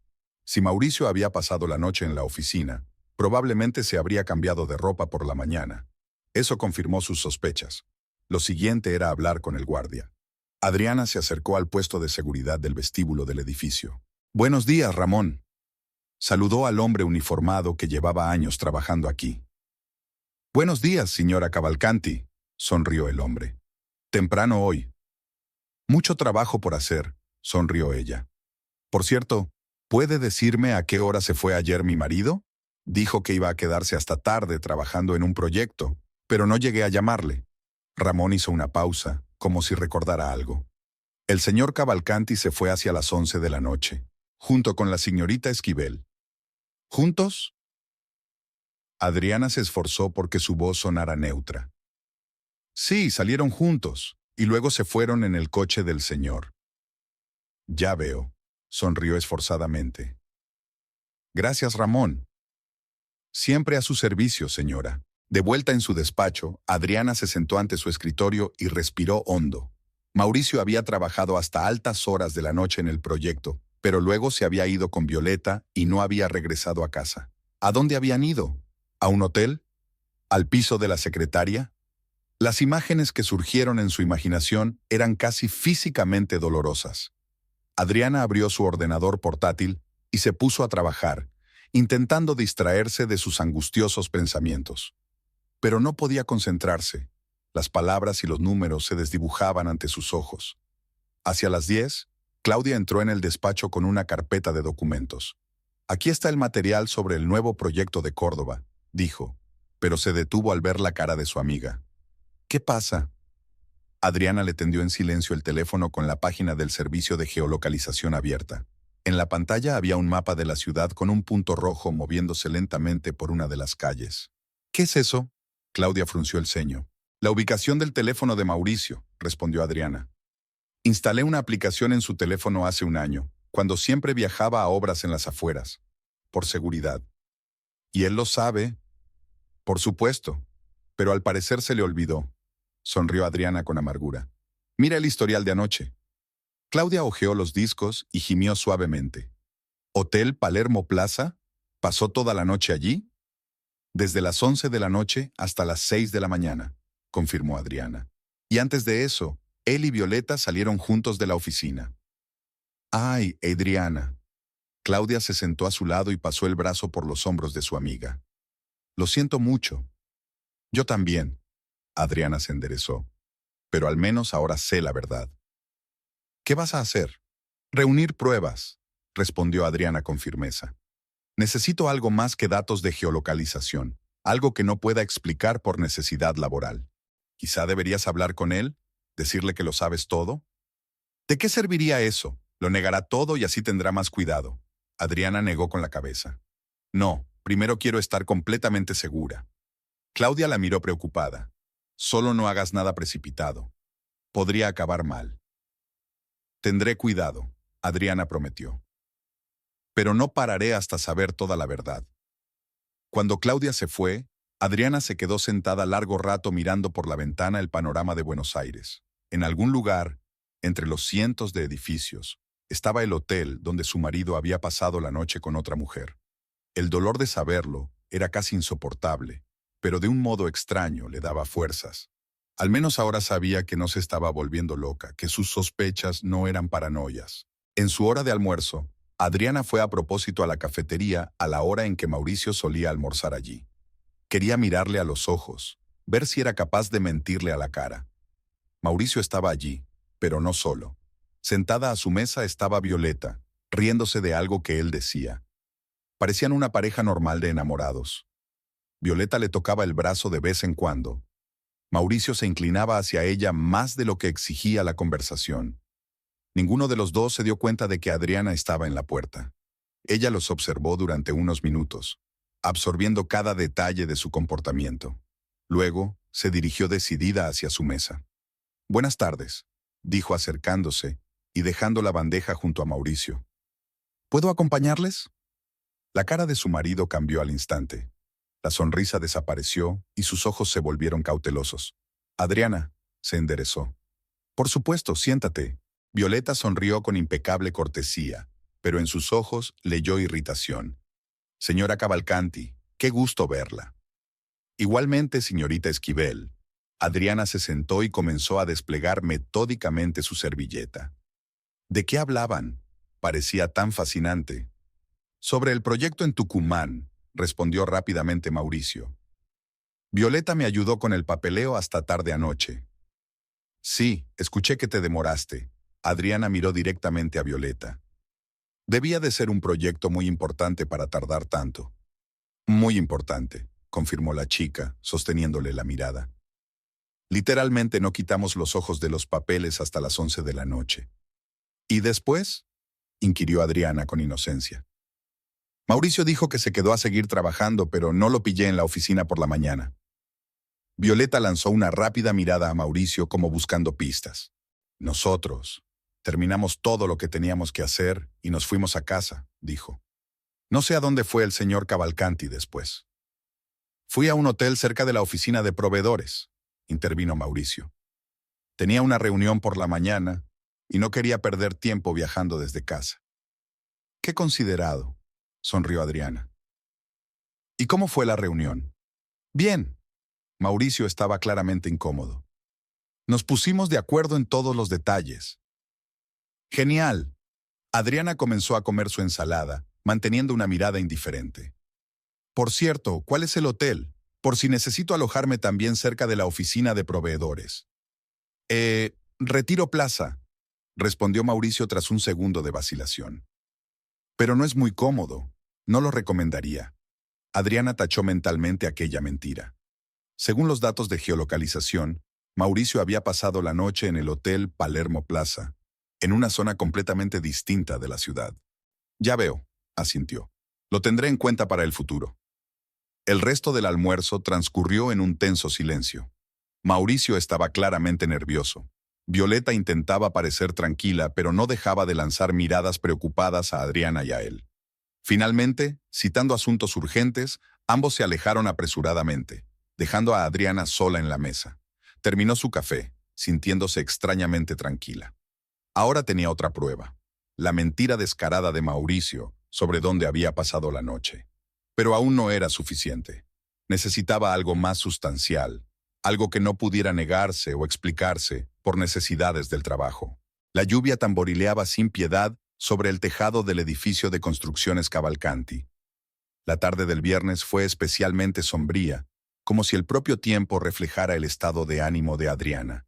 Si Mauricio había pasado la noche en la oficina, probablemente se habría cambiado de ropa por la mañana. Eso confirmó sus sospechas. Lo siguiente era hablar con el guardia. Adriana se acercó al puesto de seguridad del vestíbulo del edificio. «Buenos días, Ramón». Saludó al hombre uniformado que llevaba años trabajando aquí. «Buenos días, señora Cavalcanti», sonrió el hombre. «Temprano hoy». «Mucho trabajo por hacer», sonrió ella. «Por cierto, ¿puede decirme a qué hora se fue ayer mi marido? Dijo que iba a quedarse hasta tarde trabajando en un proyecto, pero no llegué a llamarle». Ramón hizo una pausa, como si recordara algo. «El señor Cavalcanti se fue hacia las 11 de la noche, junto con la señorita Esquivel». «¿Juntos?». Adriana se esforzó porque su voz sonara neutra. «Sí, salieron juntos, y luego se fueron en el coche del señor». «Ya veo», sonrió esforzadamente. «Gracias, Ramón». «Siempre a su servicio, señora». De vuelta en su despacho, Adriana se sentó ante su escritorio y respiró hondo. Mauricio había trabajado hasta altas horas de la noche en el proyecto, pero luego se había ido con Violeta y no había regresado a casa. ¿A dónde habían ido? ¿A un hotel? ¿Al piso de la secretaria? Las imágenes que surgieron en su imaginación eran casi físicamente dolorosas. Adriana abrió su ordenador portátil y se puso a trabajar, intentando distraerse de sus angustiosos pensamientos. Pero no podía concentrarse. Las palabras y los números se desdibujaban ante sus ojos. Hacia las 10, Claudia entró en el despacho con una carpeta de documentos. «Aquí está el material sobre el nuevo proyecto de Córdoba», dijo, pero se detuvo al ver la cara de su amiga. «¿Qué pasa?». Adriana le tendió en silencio el teléfono con la página del servicio de geolocalización abierta. En la pantalla había un mapa de la ciudad con un punto rojo moviéndose lentamente por una de las calles. «¿Qué es eso?». Claudia frunció el ceño. «La ubicación del teléfono de Mauricio», respondió Adriana. «Instalé una aplicación en su teléfono hace un año, cuando siempre viajaba a obras en las afueras, por seguridad». «¿Y él lo sabe?». «Por supuesto, pero al parecer se le olvidó», sonrió Adriana con amargura. «Mira el historial de anoche». Claudia hojeó los discos y gimió suavemente. «¿Hotel Palermo Plaza? ¿Pasó toda la noche allí?». «Desde las 11 de la noche hasta las 6 de la mañana», confirmó Adriana. «Y antes de eso, él y Violeta salieron juntos de la oficina». «Ay, Adriana». Claudia se sentó a su lado y pasó el brazo por los hombros de su amiga. «Lo siento mucho». «Yo también». Adriana se enderezó. «Pero al menos ahora sé la verdad». «¿Qué vas a hacer?». «Reunir pruebas», respondió Adriana con firmeza. «Necesito algo más que datos de geolocalización, algo que no pueda explicar por necesidad laboral. Quizá deberías hablar con él, decirle que lo sabes todo». «¿De qué serviría eso? Lo negará todo y así tendrá más cuidado». Adriana negó con la cabeza. «No, primero quiero estar completamente segura». Claudia la miró preocupada. «Solo no hagas nada precipitado. Podría acabar mal». «Tendré cuidado», Adriana prometió. «Pero no pararé hasta saber toda la verdad». Cuando Claudia se fue, Adriana se quedó sentada largo rato mirando por la ventana el panorama de Buenos Aires. En algún lugar, entre los cientos de edificios, estaba el hotel donde su marido había pasado la noche con otra mujer. El dolor de saberlo era casi insoportable, pero de un modo extraño le daba fuerzas. Al menos ahora sabía que no se estaba volviendo loca, que sus sospechas no eran paranoias. En su hora de almuerzo, Adriana fue a propósito a la cafetería a la hora en que Mauricio solía almorzar allí. Quería mirarle a los ojos, ver si era capaz de mentirle a la cara. Mauricio estaba allí, pero no solo. Sentada a su mesa estaba Violeta, riéndose de algo que él decía. Parecían una pareja normal de enamorados. Violeta le tocaba el brazo de vez en cuando. Mauricio se inclinaba hacia ella más de lo que exigía la conversación. Ninguno de los dos se dio cuenta de que Adriana estaba en la puerta. Ella los observó durante unos minutos, absorbiendo cada detalle de su comportamiento. Luego, se dirigió decidida hacia su mesa. «Buenas tardes», dijo acercándose y dejando la bandeja junto a Mauricio. «¿Puedo acompañarles?». La cara de su marido cambió al instante. La sonrisa desapareció y sus ojos se volvieron cautelosos. Adriana se enderezó. «Por supuesto, siéntate». Violeta sonrió con impecable cortesía, pero en sus ojos leyó irritación. «Señora Cavalcanti, qué gusto verla». «Igualmente, señorita Esquivel». Adriana se sentó y comenzó a desplegar metódicamente su servilleta. ¿De qué hablaban? Parecía tan fascinante. «Sobre el proyecto en Tucumán», respondió rápidamente Mauricio. «Violeta me ayudó con el papeleo hasta tarde anoche». «Sí, escuché que te demoraste». Adriana miró directamente a Violeta. «Debía de ser un proyecto muy importante para tardar tanto». «Muy importante», confirmó la chica, sosteniéndole la mirada. «Literalmente no quitamos los ojos de los papeles hasta las 11 de la noche». «¿Y después?», inquirió Adriana con inocencia. «Mauricio dijo que se quedó a seguir trabajando, pero no lo pillé en la oficina por la mañana». Violeta lanzó una rápida mirada a Mauricio como buscando pistas. «Nosotros terminamos todo lo que teníamos que hacer y nos fuimos a casa», dijo. «No sé a dónde fue el señor Cavalcanti después». «Fui a un hotel cerca de la oficina de proveedores», intervino Mauricio. «Tenía una reunión por la mañana y no quería perder tiempo viajando desde casa». «Qué considerado», sonrió Adriana. «¿Y cómo fue la reunión?» «Bien». Mauricio estaba claramente incómodo. «Nos pusimos de acuerdo en todos los detalles». «Genial». Adriana comenzó a comer su ensalada, manteniendo una mirada indiferente. «Por cierto, ¿cuál es el hotel? Por si necesito alojarme también cerca de la oficina de proveedores». Retiro Plaza», respondió Mauricio tras un segundo de vacilación. «Pero no es muy cómodo. No lo recomendaría». Adriana tachó mentalmente aquella mentira. Según los datos de geolocalización, Mauricio había pasado la noche en el Hotel Palermo Plaza, en una zona completamente distinta de la ciudad. «Ya veo», asintió. «Lo tendré en cuenta para el futuro». El resto del almuerzo transcurrió en un tenso silencio. Mauricio estaba claramente nervioso. Violeta intentaba parecer tranquila, pero no dejaba de lanzar miradas preocupadas a Adriana y a él. Finalmente, citando asuntos urgentes, ambos se alejaron apresuradamente, dejando a Adriana sola en la mesa. Terminó su café, sintiéndose extrañamente tranquila. Ahora tenía otra prueba, la mentira descarada de Mauricio sobre dónde había pasado la noche. Pero aún no era suficiente. Necesitaba algo más sustancial, algo que no pudiera negarse o explicarse por necesidades del trabajo. La lluvia tamborileaba sin piedad sobre el tejado del edificio de construcciones Cavalcanti. La tarde del viernes fue especialmente sombría, como si el propio tiempo reflejara el estado de ánimo de Adriana.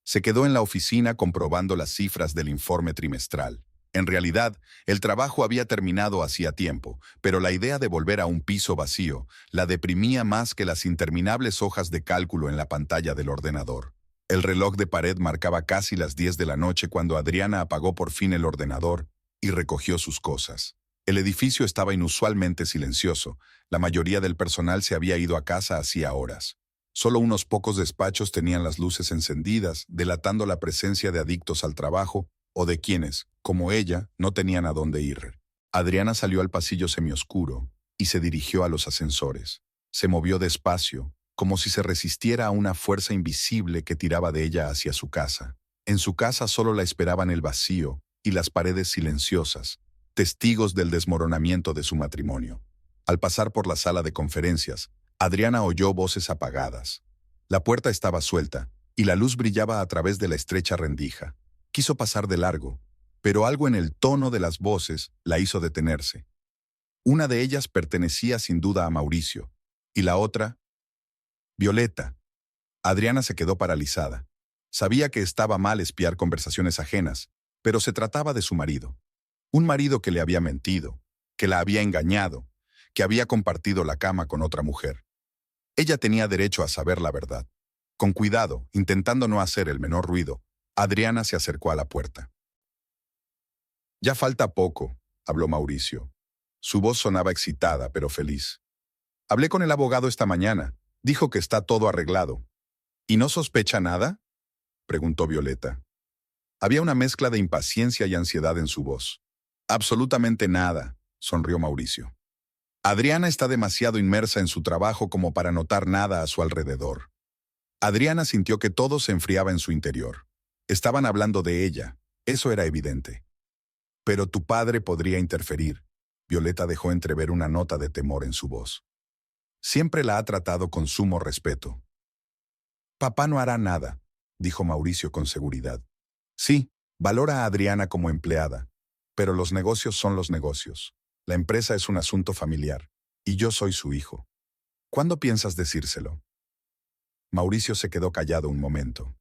Se quedó en la oficina comprobando las cifras del informe trimestral. En realidad, el trabajo había terminado hacía tiempo, pero la idea de volver a un piso vacío la deprimía más que las interminables hojas de cálculo en la pantalla del ordenador. El reloj de pared marcaba casi las 10 de la noche cuando Adriana apagó por fin el ordenador y recogió sus cosas. El edificio estaba inusualmente silencioso. La mayoría del personal se había ido a casa hacía horas. Solo unos pocos despachos tenían las luces encendidas, delatando la presencia de adictos al trabajo o de quienes, como ella, no tenían a dónde ir. Adriana salió al pasillo semioscuro y se dirigió a los ascensores. Se movió despacio, como si se resistiera a una fuerza invisible que tiraba de ella hacia su casa. En su casa solo la esperaban el vacío y las paredes silenciosas, testigos del desmoronamiento de su matrimonio. Al pasar por la sala de conferencias, Adriana oyó voces apagadas. La puerta estaba suelta, y la luz brillaba a través de la estrecha rendija. Quiso pasar de largo, pero algo en el tono de las voces la hizo detenerse. Una de ellas pertenecía sin duda a Mauricio, y la otra, Violeta. Adriana se quedó paralizada. Sabía que estaba mal espiar conversaciones ajenas, pero se trataba de su marido. Un marido que le había mentido, que la había engañado, que había compartido la cama con otra mujer. Ella tenía derecho a saber la verdad. Con cuidado, intentando no hacer el menor ruido, Adriana se acercó a la puerta. «Ya falta poco», habló Mauricio. Su voz sonaba excitada, pero feliz. «Hablé con el abogado esta mañana. Dijo que está todo arreglado». «¿Y no sospecha nada?», preguntó Violeta. Había una mezcla de impaciencia y ansiedad en su voz. «Absolutamente nada», sonrió Mauricio. «Adriana está demasiado inmersa en su trabajo como para notar nada a su alrededor». Adriana sintió que todo se enfriaba en su interior. Estaban hablando de ella, eso era evidente. «Pero tu padre podría interferir». Violeta dejó entrever una nota de temor en su voz. Siempre la ha tratado con sumo respeto. «Papá no hará nada», dijo Mauricio con seguridad. «Sí, valora a Adriana como empleada, pero los negocios son los negocios. La empresa es un asunto familiar, y yo soy su hijo. ¿Cuándo piensas decírselo?». Mauricio se quedó callado un momento.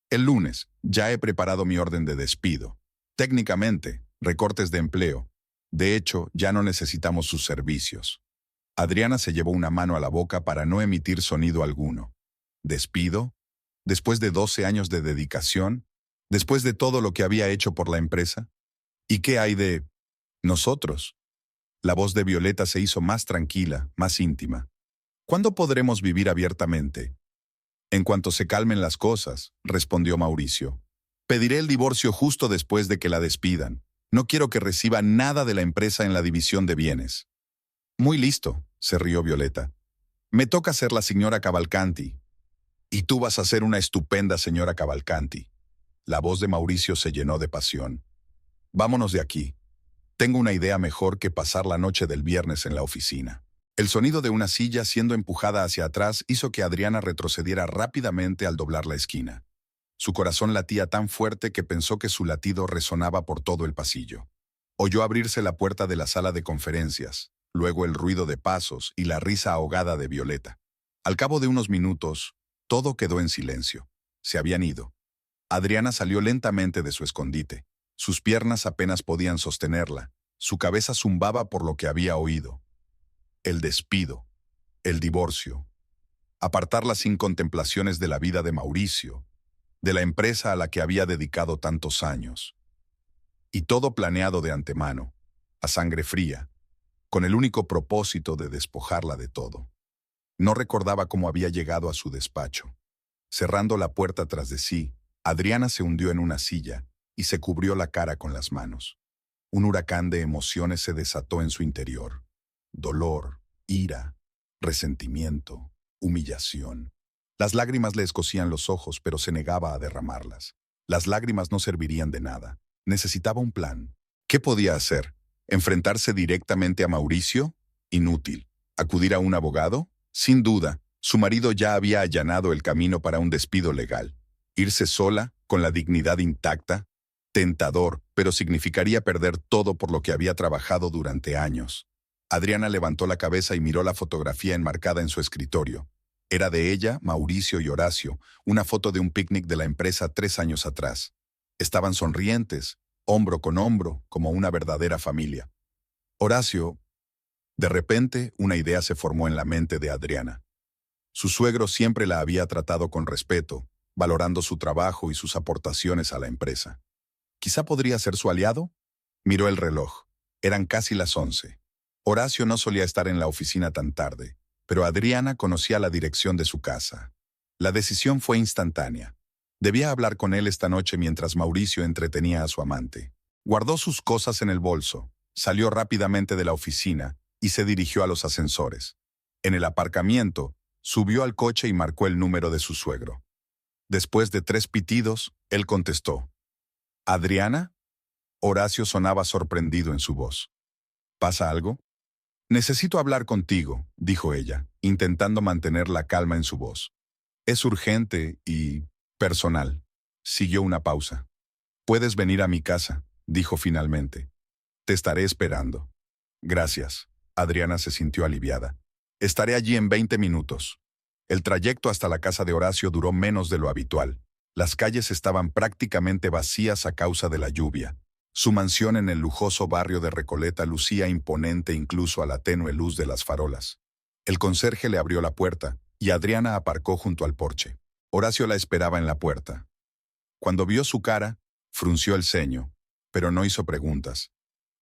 «El lunes, ya he preparado mi orden de despido. Técnicamente, recortes de empleo. De hecho, ya no necesitamos sus servicios». Adriana se llevó una mano a la boca para no emitir sonido alguno. ¿Despido? ¿Después de 12 años de dedicación? ¿Después de todo lo que había hecho por la empresa? ¿Y qué hay de nosotros? La voz de Violeta se hizo más tranquila, más íntima. «¿Cuándo podremos vivir abiertamente?». «En cuanto se calmen las cosas», respondió Mauricio. «Pediré el divorcio justo después de que la despidan. No quiero que reciba nada de la empresa en la división de bienes». «Muy listo», se rió Violeta. «Me toca ser la señora Cavalcanti». «Y tú vas a ser una estupenda señora Cavalcanti». La voz de Mauricio se llenó de pasión. «Vámonos de aquí. Tengo una idea mejor que pasar la noche del viernes en la oficina». El sonido de una silla siendo empujada hacia atrás hizo que Adriana retrocediera rápidamente al doblar la esquina. Su corazón latía tan fuerte que pensó que su latido resonaba por todo el pasillo. Oyó abrirse la puerta de la sala de conferencias, luego el ruido de pasos y la risa ahogada de Violeta. Al cabo de unos minutos, todo quedó en silencio. Se habían ido. Adriana salió lentamente de su escondite. Sus piernas apenas podían sostenerla. Su cabeza zumbaba por lo que había oído. El despido, el divorcio, apartarla sin contemplaciones de la vida de Mauricio, de la empresa a la que había dedicado tantos años. Y todo planeado de antemano, a sangre fría, con el único propósito de despojarla de todo. No recordaba cómo había llegado a su despacho. Cerrando la puerta tras de sí, Adriana se hundió en una silla y se cubrió la cara con las manos. Un huracán de emociones se desató en su interior. Dolor, ira, resentimiento, humillación. Las lágrimas le escocían los ojos, pero se negaba a derramarlas. Las lágrimas no servirían de nada. Necesitaba un plan. ¿Qué podía hacer? ¿Enfrentarse directamente a Mauricio? Inútil. ¿Acudir a un abogado? Sin duda, su marido ya había allanado el camino para un despido legal. ¿Irse sola, con la dignidad intacta? Tentador, pero significaría perder todo por lo que había trabajado durante años. Adriana levantó la cabeza y miró la fotografía enmarcada en su escritorio. Era de ella, Mauricio y Horacio, una foto de un picnic de la empresa 3 años atrás. Estaban sonrientes, hombro con hombro, como una verdadera familia. Horacio. De repente, una idea se formó en la mente de Adriana. Su suegro siempre la había tratado con respeto, valorando su trabajo y sus aportaciones a la empresa. ¿Quizá podría ser su aliado? Miró el reloj. Eran casi las 11. Horacio no solía estar en la oficina tan tarde, pero Adriana conocía la dirección de su casa. La decisión fue instantánea. Debía hablar con él esta noche mientras Mauricio entretenía a su amante. Guardó sus cosas en el bolso, salió rápidamente de la oficina y se dirigió a los ascensores. En el aparcamiento, subió al coche y marcó el número de su suegro. Después de 3 pitidos, él contestó. «¿Adriana?». Horacio sonaba sorprendido en su voz. «¿Pasa algo?». Necesito hablar contigo, dijo ella, intentando mantener la calma en su voz. Es urgente y personal. Siguió una pausa. Puedes venir a mi casa, dijo finalmente. Te estaré esperando. Gracias. Adriana se sintió aliviada. Estaré allí en 20 minutos. El trayecto hasta la casa de Horacio duró menos de lo habitual. Las calles estaban prácticamente vacías a causa de la lluvia. Su mansión en el lujoso barrio de Recoleta lucía imponente incluso a la tenue luz de las farolas. El conserje le abrió la puerta y Adriana aparcó junto al porche. Horacio la esperaba en la puerta. Cuando vio su cara, frunció el ceño, pero no hizo preguntas,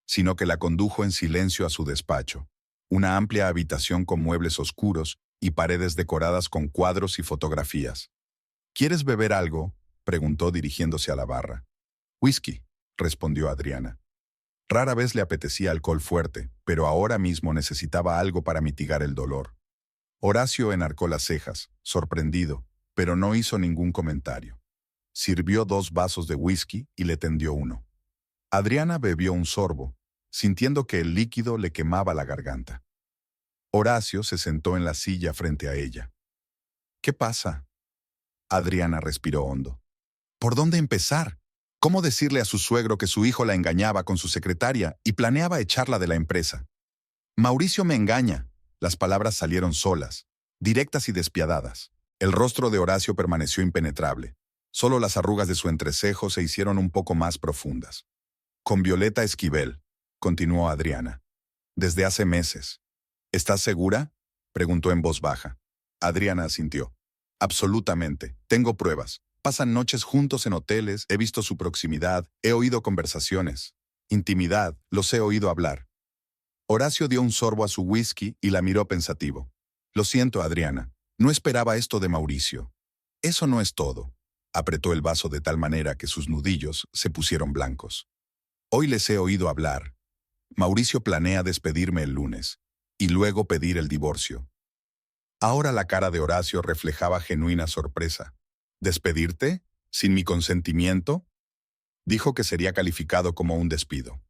sino que la condujo en silencio a su despacho, una amplia habitación con muebles oscuros y paredes decoradas con cuadros y fotografías. ¿Quieres beber algo?, preguntó dirigiéndose a la barra. Whisky, respondió Adriana. Rara vez le apetecía alcohol fuerte, pero ahora mismo necesitaba algo para mitigar el dolor. Horacio enarcó las cejas, sorprendido, pero no hizo ningún comentario. Sirvió 2 vasos de whisky y le tendió uno. Adriana bebió un sorbo, sintiendo que el líquido le quemaba la garganta. Horacio se sentó en la silla frente a ella. ¿Qué pasa? Adriana respiró hondo. ¿Por dónde empezar? ¿Cómo decirle a su suegro que su hijo la engañaba con su secretaria y planeaba echarla de la empresa? Mauricio me engaña. Las palabras salieron solas, directas y despiadadas. El rostro de Horacio permaneció impenetrable. Solo las arrugas de su entrecejo se hicieron un poco más profundas. Con Violeta Esquivel, continuó Adriana. Desde hace meses. ¿Estás segura?, preguntó en voz baja. Adriana asintió. Absolutamente. Tengo pruebas. Pasan noches juntos en hoteles, he visto su proximidad, he oído conversaciones. Intimidad, los he oído hablar. Horacio dio un sorbo a su whisky y la miró pensativo. Lo siento, Adriana. No esperaba esto de Mauricio. Eso no es todo. Apretó el vaso de tal manera que sus nudillos se pusieron blancos. Hoy les he oído hablar. Mauricio planea despedirme el lunes y luego pedir el divorcio. Ahora la cara de Horacio reflejaba genuina sorpresa. ¿Despedirte? ¿Sin mi consentimiento? Dijo que sería calificado como un despido.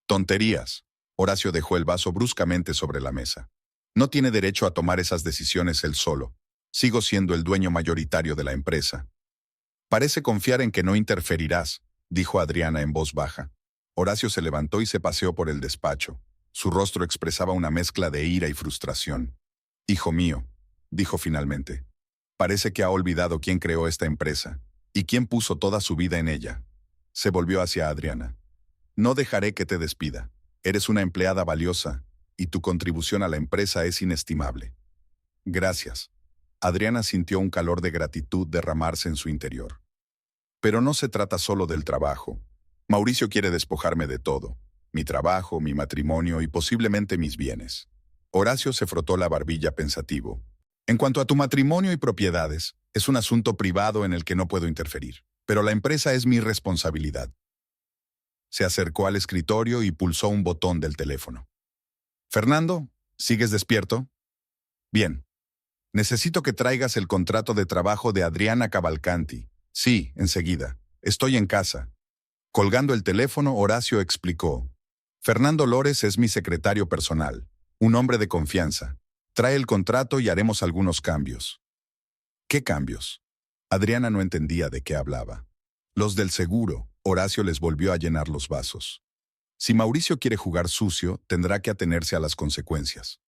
Tonterías. Horacio dejó el vaso bruscamente sobre la mesa. No tiene derecho a tomar esas decisiones él solo. Sigo siendo el dueño mayoritario de la empresa. Parece confiar en que no interferirás, dijo Adriana en voz baja. Horacio se levantó y se paseó por el despacho. Su rostro expresaba una mezcla de ira y frustración. Hijo mío, dijo finalmente. Parece que ha olvidado quién creó esta empresa y quién puso toda su vida en ella. Se volvió hacia Adriana. No dejaré que te despida. Eres una empleada valiosa y tu contribución a la empresa es inestimable. Gracias. Adriana sintió un calor de gratitud derramarse en su interior. Pero no se trata solo del trabajo. Mauricio quiere despojarme de todo. Mi trabajo, mi matrimonio y posiblemente mis bienes. Horacio se frotó la barbilla pensativo. En cuanto a tu matrimonio y propiedades, es un asunto privado en el que no puedo interferir. Pero la empresa es mi responsabilidad. Se acercó al escritorio y pulsó un botón del teléfono. Fernando, ¿sigues despierto? Bien. Necesito que traigas el contrato de trabajo de Adriana Cavalcanti. Sí, enseguida. Estoy en casa. Colgando el teléfono, Horacio explicó. Fernando Lores es mi secretario personal, un hombre de confianza. Trae el contrato y haremos algunos cambios. ¿Qué cambios? Adriana no entendía de qué hablaba. Los del seguro. Horacio les volvió a llenar los vasos. Si Mauricio quiere jugar sucio, tendrá que atenerse a las consecuencias.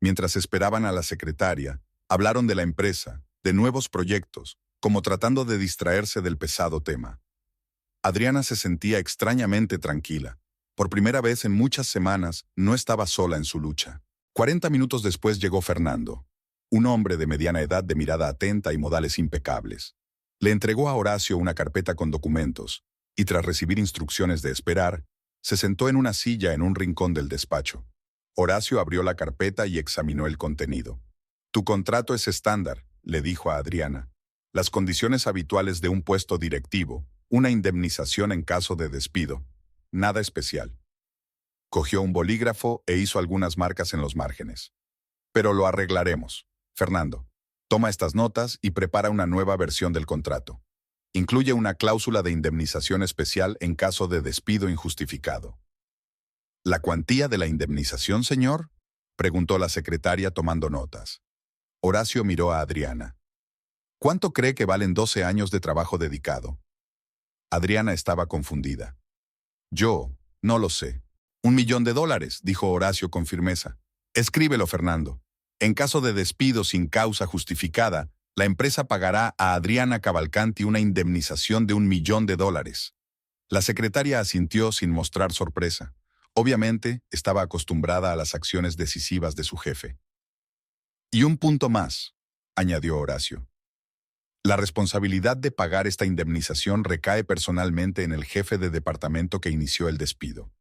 Mientras esperaban a la secretaria, hablaron de la empresa, de nuevos proyectos, como tratando de distraerse del pesado tema. Adriana se sentía extrañamente tranquila. Por primera vez en muchas semanas, no estaba sola en su lucha. 40 minutos después llegó Fernando, un hombre de mediana edad de mirada atenta y modales impecables. Le entregó a Horacio una carpeta con documentos, y tras recibir instrucciones de esperar, se sentó en una silla en un rincón del despacho. Horacio abrió la carpeta y examinó el contenido. Tu contrato es estándar, le dijo a Adriana. Las condiciones habituales de un puesto directivo, una indemnización en caso de despido. Nada especial. Cogió un bolígrafo e hizo algunas marcas en los márgenes. Pero lo arreglaremos. Fernando, toma estas notas y prepara una nueva versión del contrato. Incluye una cláusula de indemnización especial en caso de despido injustificado. ¿La cuantía de la indemnización, señor?, preguntó la secretaria tomando notas. Horacio miró a Adriana. ¿Cuánto cree que valen 12 años de trabajo dedicado? Adriana estaba confundida. No lo sé. $1.000.000, dijo Horacio con firmeza. Escríbelo, Fernando. En caso de despido sin causa justificada, la empresa pagará a Adriana Cavalcanti una indemnización de $1.000.000. La secretaria asintió sin mostrar sorpresa. Obviamente, estaba acostumbrada a las acciones decisivas de su jefe. Y un punto más, añadió Horacio. La responsabilidad de pagar esta indemnización recae personalmente en el jefe de departamento que inició el despido.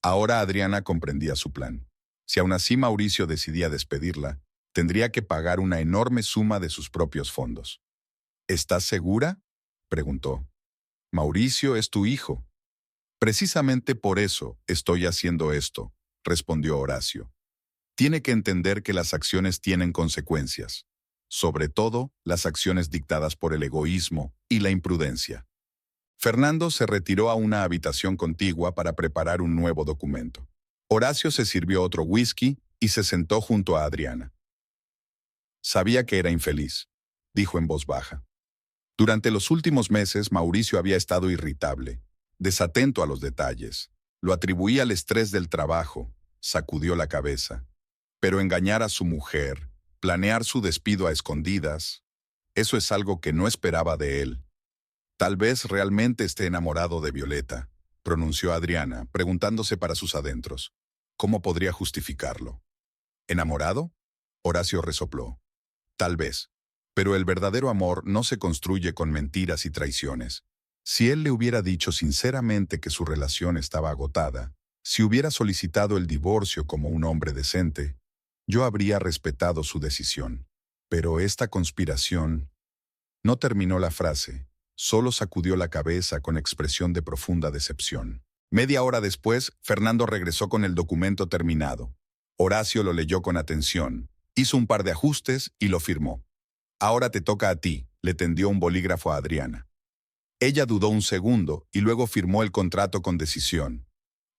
Ahora Adriana comprendía su plan. Si aún así Mauricio decidía despedirla, tendría que pagar una enorme suma de sus propios fondos. ¿Estás segura?, preguntó. Mauricio es tu hijo. Precisamente por eso estoy haciendo esto, respondió Horacio. Tiene que entender que las acciones tienen consecuencias, sobre todo las acciones dictadas por el egoísmo y la imprudencia. Fernando se retiró a una habitación contigua para preparar un nuevo documento. Horacio se sirvió otro whisky y se sentó junto a Adriana. Sabía que era infeliz, dijo en voz baja. Durante los últimos meses, Mauricio había estado irritable, desatento a los detalles. Lo atribuía al estrés del trabajo, sacudió la cabeza. Pero engañar a su mujer, planear su despido a escondidas, eso es algo que no esperaba de él. Tal vez realmente esté enamorado de Violeta, pronunció Adriana, preguntándose para sus adentros. ¿Cómo podría justificarlo? ¿Enamorado? Horacio resopló. Tal vez. Pero el verdadero amor no se construye con mentiras y traiciones. Si él le hubiera dicho sinceramente que su relación estaba agotada, si hubiera solicitado el divorcio como un hombre decente, yo habría respetado su decisión. Pero esta conspiración... No terminó la frase, solo sacudió la cabeza con expresión de profunda decepción. Media hora después, Fernando regresó con el documento terminado. Horacio lo leyó con atención, hizo un par de ajustes y lo firmó. Ahora te toca a ti, le tendió un bolígrafo a Adriana. Ella dudó un segundo y luego firmó el contrato con decisión.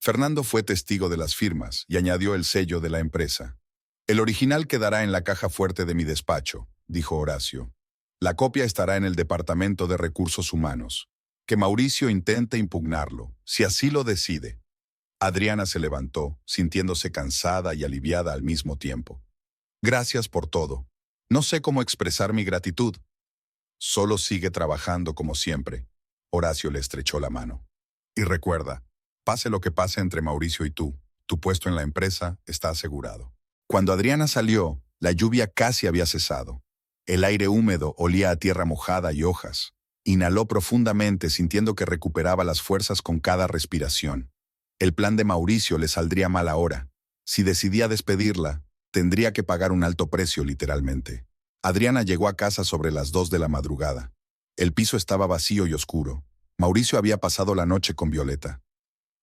Fernando fue testigo de las firmas y añadió el sello de la empresa. El original quedará en la caja fuerte de mi despacho, dijo Horacio. La copia estará en el Departamento de Recursos Humanos. Que Mauricio intente impugnarlo, si así lo decide. Adriana se levantó, sintiéndose cansada y aliviada al mismo tiempo. Gracias por todo. No sé cómo expresar mi gratitud. Solo sigue trabajando como siempre. Horacio le estrechó la mano. Y recuerda, pase lo que pase entre Mauricio y tú, tu puesto en la empresa está asegurado. Cuando Adriana salió, la lluvia casi había cesado. El aire húmedo olía a tierra mojada y hojas. Inhaló profundamente, sintiendo que recuperaba las fuerzas con cada respiración. El plan de Mauricio le saldría mal ahora. Si decidía despedirla, tendría que pagar un alto precio, literalmente. Adriana llegó a casa sobre las 2 de la madrugada. El piso estaba vacío y oscuro. Mauricio había pasado la noche con Violeta.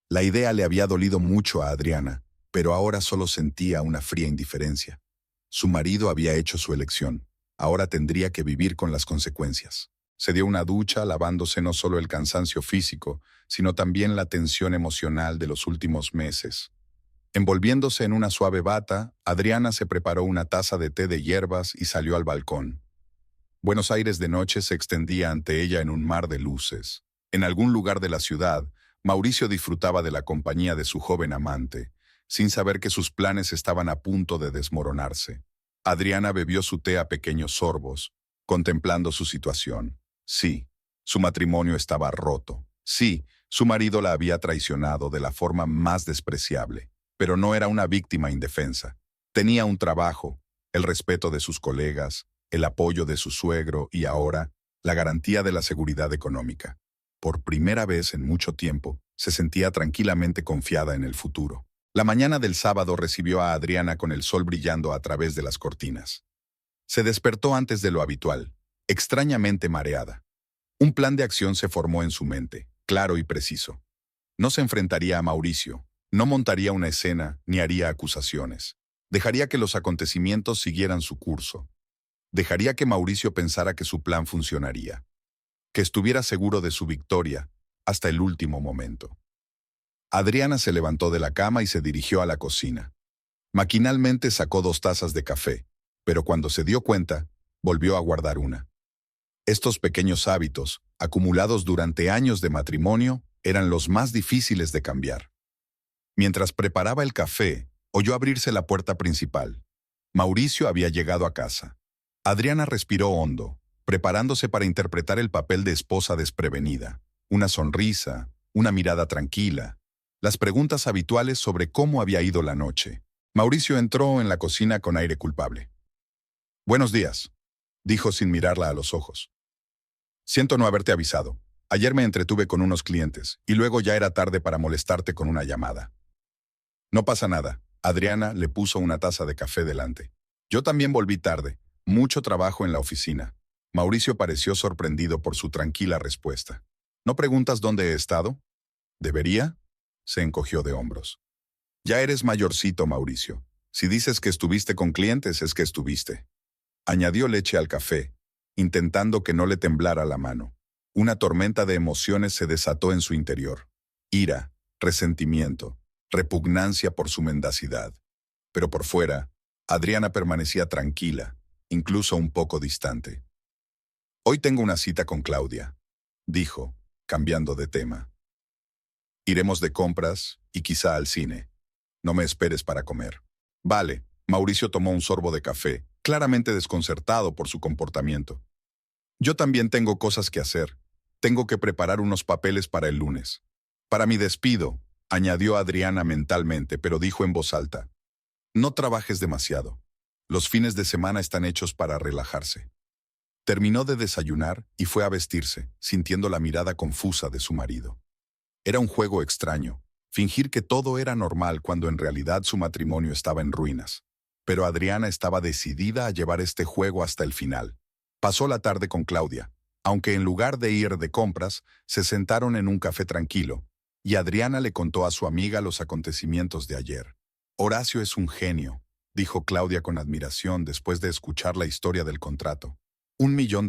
La idea le había dolido mucho a Adriana, pero ahora solo sentía una fría indiferencia. Su marido había hecho su elección. Ahora tendría que vivir con las consecuencias. Se dio una ducha, lavándose no solo el cansancio físico, sino también la tensión emocional de los últimos meses. Envolviéndose en una suave bata, Adriana se preparó una taza de té de hierbas y salió al balcón. Buenos Aires de noche se extendía ante ella en un mar de luces. En algún lugar de la ciudad, Mauricio disfrutaba de la compañía de su joven amante, sin saber que sus planes estaban a punto de desmoronarse. Adriana bebió su té a pequeños sorbos, contemplando su situación. Sí, su matrimonio estaba roto. Sí, su marido la había traicionado de la forma más despreciable. Pero no era una víctima indefensa. Tenía un trabajo, el respeto de sus colegas, el apoyo de su suegro y ahora, la garantía de la seguridad económica. Por primera vez en mucho tiempo, se sentía tranquilamente confiada en el futuro. La mañana del sábado recibió a Adriana con el sol brillando a través de las cortinas. Se despertó antes de lo habitual, extrañamente mareada. Un plan de acción se formó en su mente, claro y preciso. No se enfrentaría a Mauricio, no montaría una escena ni haría acusaciones. Dejaría que los acontecimientos siguieran su curso. Dejaría que Mauricio pensara que su plan funcionaría, que estuviera seguro de su victoria hasta el último momento. Adriana se levantó de la cama y se dirigió a la cocina. Maquinalmente sacó 2 tazas de café, pero cuando se dio cuenta, volvió a guardar una. Estos pequeños hábitos, acumulados durante años de matrimonio, eran los más difíciles de cambiar. Mientras preparaba el café, oyó abrirse la puerta principal. Mauricio había llegado a casa. Adriana respiró hondo, preparándose para interpretar el papel de esposa desprevenida. Una sonrisa, una mirada tranquila, las preguntas habituales sobre cómo había ido la noche. Mauricio entró en la cocina con aire culpable. «Buenos días», dijo sin mirarla a los ojos. «Siento no haberte avisado. Ayer me entretuve con unos clientes, y luego ya era tarde para molestarte con una llamada». «No pasa nada». Adriana le puso una taza de café delante. «Yo también volví tarde. Mucho trabajo en la oficina». Mauricio pareció sorprendido por su tranquila respuesta. «¿No preguntas dónde he estado?» «¿Debería?» Se encogió de hombros. «Ya eres mayorcito, Mauricio. Si dices que estuviste con clientes, es que estuviste». Añadió leche al café, intentando que no le temblara la mano. Una tormenta de emociones se desató en su interior. Ira, resentimiento, repugnancia por su mendacidad. Pero por fuera, Adriana permanecía tranquila, incluso un poco distante. «Hoy tengo una cita con Claudia», dijo, cambiando de tema. «Iremos de compras y quizá al cine. No me esperes para comer». «Vale». Mauricio tomó un sorbo de café, claramente desconcertado por su comportamiento. «Yo también tengo cosas que hacer. Tengo que preparar unos papeles para el lunes. Para mi despido», añadió Adriana mentalmente, pero dijo en voz alta. «No trabajes demasiado. Los fines de semana están hechos para relajarse». Terminó de desayunar y fue a vestirse, sintiendo la mirada confusa de su marido. Era un juego extraño, fingir que todo era normal cuando en realidad su matrimonio estaba en ruinas. Pero Adriana estaba decidida a llevar este juego hasta el final. Pasó la tarde con Claudia, aunque en lugar de ir de compras, se sentaron en un café tranquilo, y Adriana le contó a su amiga los acontecimientos de ayer. «Horacio es un genio», dijo Claudia con admiración después de escuchar la historia del contrato. $1 millón.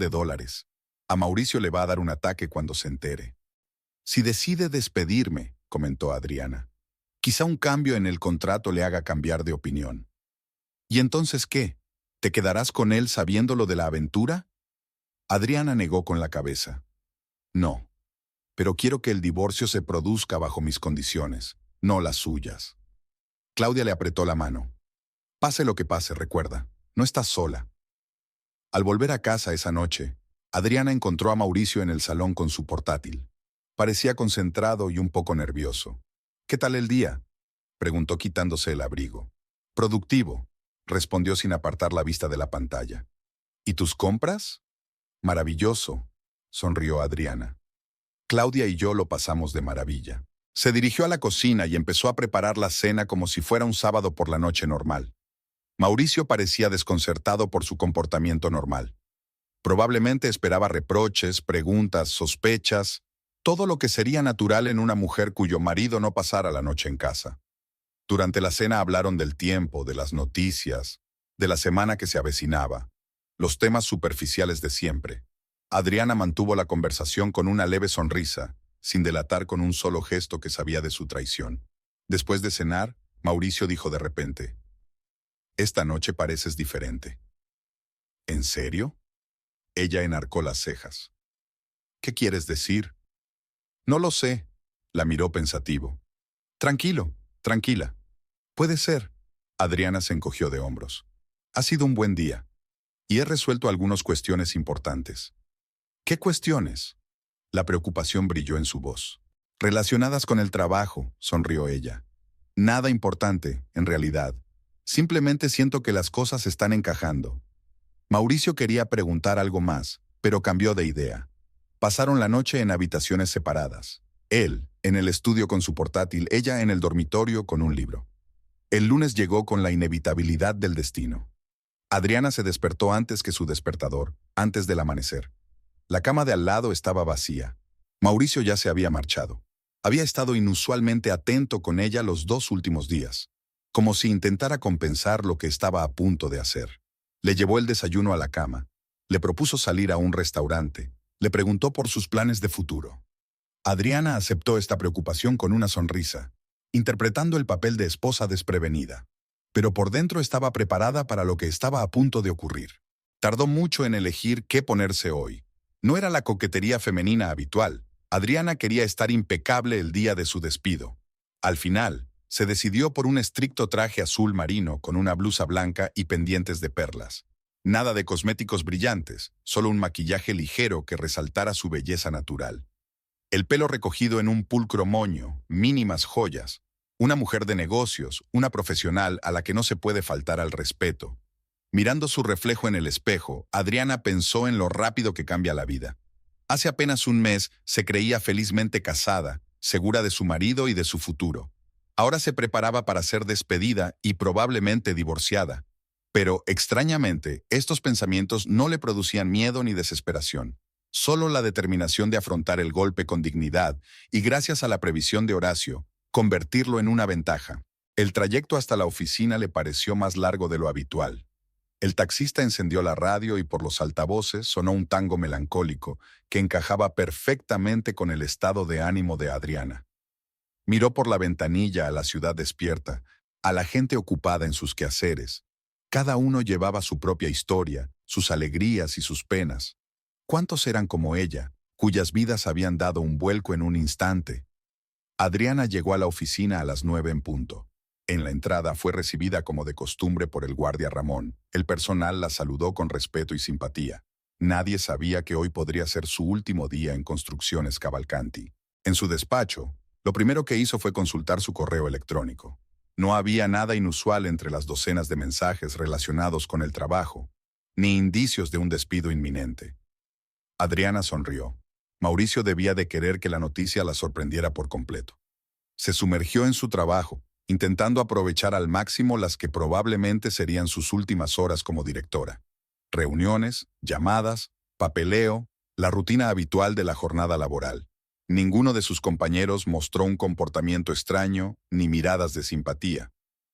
A Mauricio le va a dar un ataque cuando se entere. «Si decide despedirme», comentó Adriana, «quizá un cambio en el contrato le haga cambiar de opinión». «¿Y entonces qué? ¿Te quedarás con él sabiendo lo de la aventura?» Adriana negó con la cabeza. «No, pero quiero que el divorcio se produzca bajo mis condiciones, no las suyas». Claudia le apretó la mano. «Pase lo que pase, recuerda, no estás sola». Al volver a casa esa noche, Adriana encontró a Mauricio en el salón con su portátil. Parecía concentrado y un poco nervioso. «¿Qué tal el día?», preguntó quitándose el abrigo. «Productivo», respondió sin apartar la vista de la pantalla. «¿Y tus compras?» «Maravilloso», sonrió Adriana. «Claudia y yo lo pasamos de maravilla». Se dirigió a la cocina y empezó a preparar la cena como si fuera un sábado por la noche normal. Mauricio parecía desconcertado por su comportamiento normal. Probablemente esperaba reproches, preguntas, sospechas, todo lo que sería natural en una mujer cuyo marido no pasara la noche en casa. Durante la cena hablaron del tiempo, de las noticias, de la semana que se avecinaba, los temas superficiales de siempre. Adriana mantuvo la conversación con una leve sonrisa, sin delatar con un solo gesto que sabía de su traición. Después de cenar, Mauricio dijo de repente: «Esta noche pareces diferente». «¿En serio?». Ella enarcó las cejas. «¿Qué quieres decir?». «No lo sé», la miró pensativo. «Tranquilo, tranquila. Puede ser». Adriana se encogió de hombros. «Ha sido un buen día. Y he resuelto algunas cuestiones importantes». «¿Qué cuestiones?». La preocupación brilló en su voz. «Relacionadas con el trabajo», sonrió ella. «Nada importante, en realidad. Simplemente siento que las cosas están encajando». Mauricio quería preguntar algo más, pero cambió de idea. Pasaron la noche en habitaciones separadas. Él, en el estudio con su portátil, ella en el dormitorio con un libro. El lunes llegó con la inevitabilidad del destino. Adriana se despertó antes que su despertador, antes del amanecer. La cama de al lado estaba vacía. Mauricio ya se había marchado. Había estado inusualmente atento con ella los 2 últimos días, como si intentara compensar lo que estaba a punto de hacer. Le llevó el desayuno a la cama, le propuso salir a un restaurante, le preguntó por sus planes de futuro. Adriana aceptó esta preocupación con una sonrisa, interpretando el papel de esposa desprevenida. Pero por dentro estaba preparada para lo que estaba a punto de ocurrir. Tardó mucho en elegir qué ponerse hoy. No era la coquetería femenina habitual. Adriana quería estar impecable el día de su despido. Al final, se decidió por un estricto traje azul marino con una blusa blanca y pendientes de perlas. Nada de cosméticos brillantes, solo un maquillaje ligero que resaltara su belleza natural. El pelo recogido en un pulcro moño, mínimas joyas. Una mujer de negocios, una profesional a la que no se puede faltar al respeto. Mirando su reflejo en el espejo, Adriana pensó en lo rápido que cambia la vida. Hace apenas un mes se creía felizmente casada, segura de su marido y de su futuro. Ahora se preparaba para ser despedida y probablemente divorciada. Pero, extrañamente, estos pensamientos no le producían miedo ni desesperación. Solo la determinación de afrontar el golpe con dignidad y, gracias a la previsión de Horacio, convertirlo en una ventaja. El trayecto hasta la oficina le pareció más largo de lo habitual. El taxista encendió la radio y por los altavoces sonó un tango melancólico que encajaba perfectamente con el estado de ánimo de Adriana. Miró por la ventanilla a la ciudad despierta, a la gente ocupada en sus quehaceres. Cada uno llevaba su propia historia, sus alegrías y sus penas. ¿Cuántos eran como ella, cuyas vidas habían dado un vuelco en un instante? Adriana llegó a la oficina a las 9 en punto. En la entrada fue recibida como de costumbre por el guardia Ramón. El personal la saludó con respeto y simpatía. Nadie sabía que hoy podría ser su último día en Construcciones Cavalcanti. En su despacho, lo primero que hizo fue consultar su correo electrónico. No había nada inusual entre las docenas de mensajes relacionados con el trabajo, ni indicios de un despido inminente. Adriana sonrió. Mauricio debía de querer que la noticia la sorprendiera por completo. Se sumergió en su trabajo, intentando aprovechar al máximo las que probablemente serían sus últimas horas como directora. Reuniones, llamadas, papeleo, la rutina habitual de la jornada laboral. Ninguno de sus compañeros mostró un comportamiento extraño ni miradas de simpatía.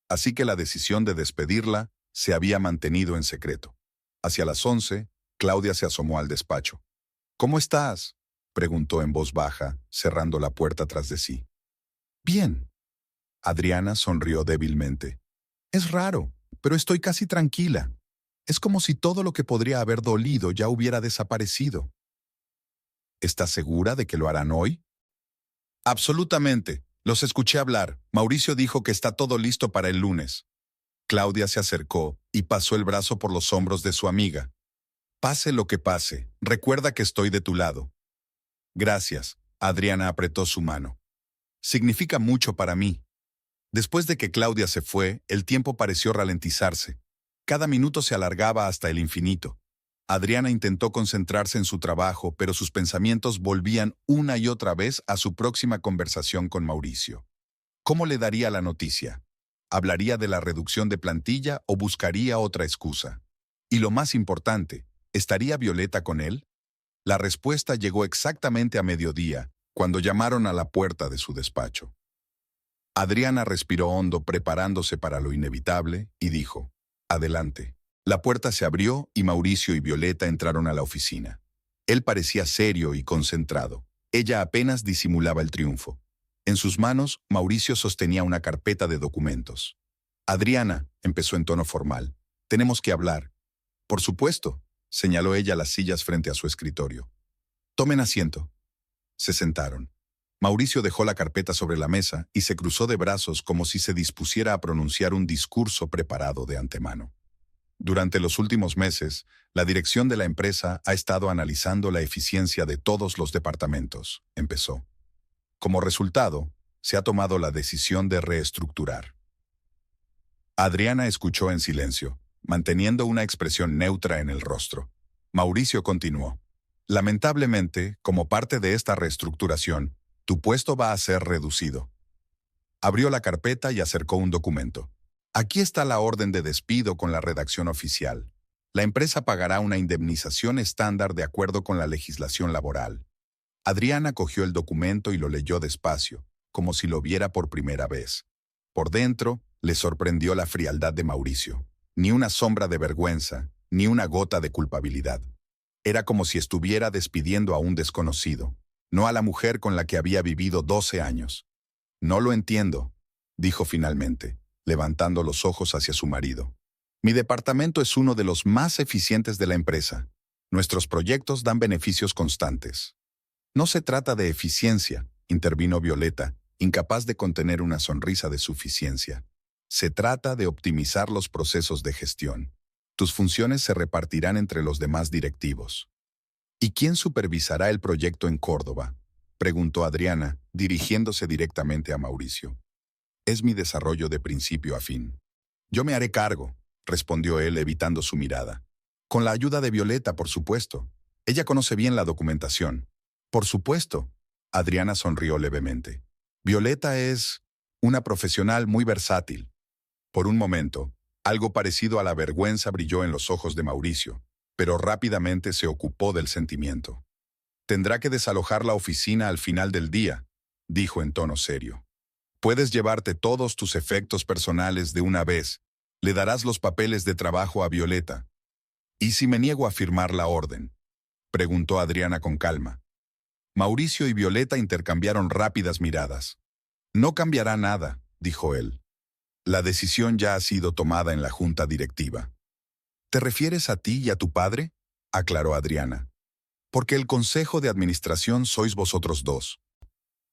Así que la decisión de despedirla se había mantenido en secreto. Hacia las 11, Claudia se asomó al despacho. «¿Cómo estás?», preguntó en voz baja, cerrando la puerta tras de sí. «Bien». Adriana sonrió débilmente. «Es raro, pero estoy casi tranquila. Es como si todo lo que podría haber dolido ya hubiera desaparecido». «¿Estás segura de que lo harán hoy?». «Absolutamente. Los escuché hablar. Mauricio dijo que está todo listo para el lunes». Claudia se acercó y pasó el brazo por los hombros de su amiga. «Pase lo que pase, recuerda que estoy de tu lado». «Gracias», Adriana apretó su mano. «Significa mucho para mí». Después de que Claudia se fue, el tiempo pareció ralentizarse. Cada minuto se alargaba hasta el infinito. Adriana intentó concentrarse en su trabajo, pero sus pensamientos volvían una y otra vez a su próxima conversación con Mauricio. ¿Cómo le daría la noticia? ¿Hablaría de la reducción de plantilla o buscaría otra excusa? Y lo más importante, ¿estaría Violeta con él? La respuesta llegó exactamente a mediodía, cuando llamaron a la puerta de su despacho. Adriana respiró hondo preparándose para lo inevitable y dijo, «Adelante». La puerta se abrió y Mauricio y Violeta entraron a la oficina. Él parecía serio y concentrado. Ella apenas disimulaba el triunfo. En sus manos, Mauricio sostenía una carpeta de documentos. «Adriana», empezó en tono formal, «tenemos que hablar». «Por supuesto», señaló ella las sillas frente a su escritorio. «Tomen asiento». Se sentaron. Mauricio dejó la carpeta sobre la mesa y se cruzó de brazos como si se dispusiera a pronunciar un discurso preparado de antemano. Durante los últimos meses, la dirección de la empresa ha estado analizando la eficiencia de todos los departamentos, empezó. Como resultado, se ha tomado la decisión de reestructurar. Adriana escuchó en silencio, manteniendo una expresión neutra en el rostro. Mauricio continuó. Lamentablemente, como parte de esta reestructuración, tu puesto va a ser reducido. Abrió la carpeta y acercó un documento. Aquí está la orden de despido con la redacción oficial. La empresa pagará una indemnización estándar de acuerdo con la legislación laboral. Adriana cogió el documento y lo leyó despacio, como si lo viera por primera vez. Por dentro, le sorprendió la frialdad de Mauricio. Ni una sombra de vergüenza, ni una gota de culpabilidad. Era como si estuviera despidiendo a un desconocido. no a la mujer con la que había vivido 12 años. No lo entiendo, dijo finalmente, levantando los ojos hacia su marido. Mi departamento es uno de los más eficientes de la empresa. Nuestros proyectos dan beneficios constantes. No se trata de eficiencia, intervino Violeta, incapaz de contener una sonrisa de suficiencia. Se trata de optimizar los procesos de gestión. Tus funciones se repartirán entre los demás directivos. ¿Y quién supervisará el proyecto en Córdoba?, preguntó Adriana, dirigiéndose directamente a Mauricio. Es mi desarrollo de principio a fin. Yo me haré cargo, respondió él evitando su mirada. Con la ayuda de Violeta, por supuesto. Ella conoce bien la documentación. Por supuesto. Adriana sonrió levemente. Violeta es una profesional muy versátil. Por un momento, algo parecido a la vergüenza brilló en los ojos de Mauricio, pero rápidamente se ocupó del sentimiento. Tendrá que desalojar la oficina al final del día, dijo en tono serio. Puedes llevarte todos tus efectos personales de una vez. Le darás los papeles de trabajo a Violeta. ¿Y si me niego a firmar la orden?, preguntó Adriana con calma. Mauricio y Violeta intercambiaron rápidas miradas. No cambiará nada, dijo él. La decisión ya ha sido tomada en la junta directiva. ¿Te refieres a ti y a tu padre?, aclaró Adriana. Porque el consejo de administración sois vosotros dos.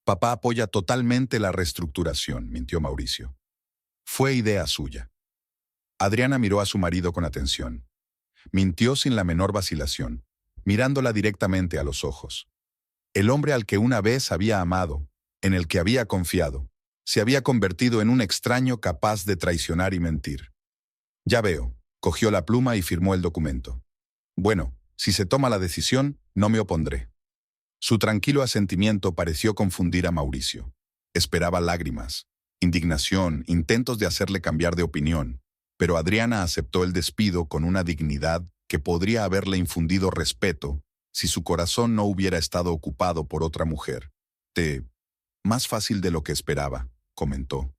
Papá apoya totalmente la reestructuración, mintió Mauricio. Fue idea suya. Adriana miró a su marido con atención. Mintió sin la menor vacilación, mirándola directamente a los ojos. El hombre al que una vez había amado, en el que había confiado, se había convertido en un extraño capaz de traicionar y mentir. Ya veo, cogió la pluma y firmó el documento. Bueno, si se toma la decisión, no me opondré. Su tranquilo asentimiento pareció confundir a Mauricio. Esperaba lágrimas, indignación, intentos de hacerle cambiar de opinión, pero Adriana aceptó el despido con una dignidad que podría haberle infundido respeto si su corazón no hubiera estado ocupado por otra mujer. Más fácil de lo que esperaba, comentó.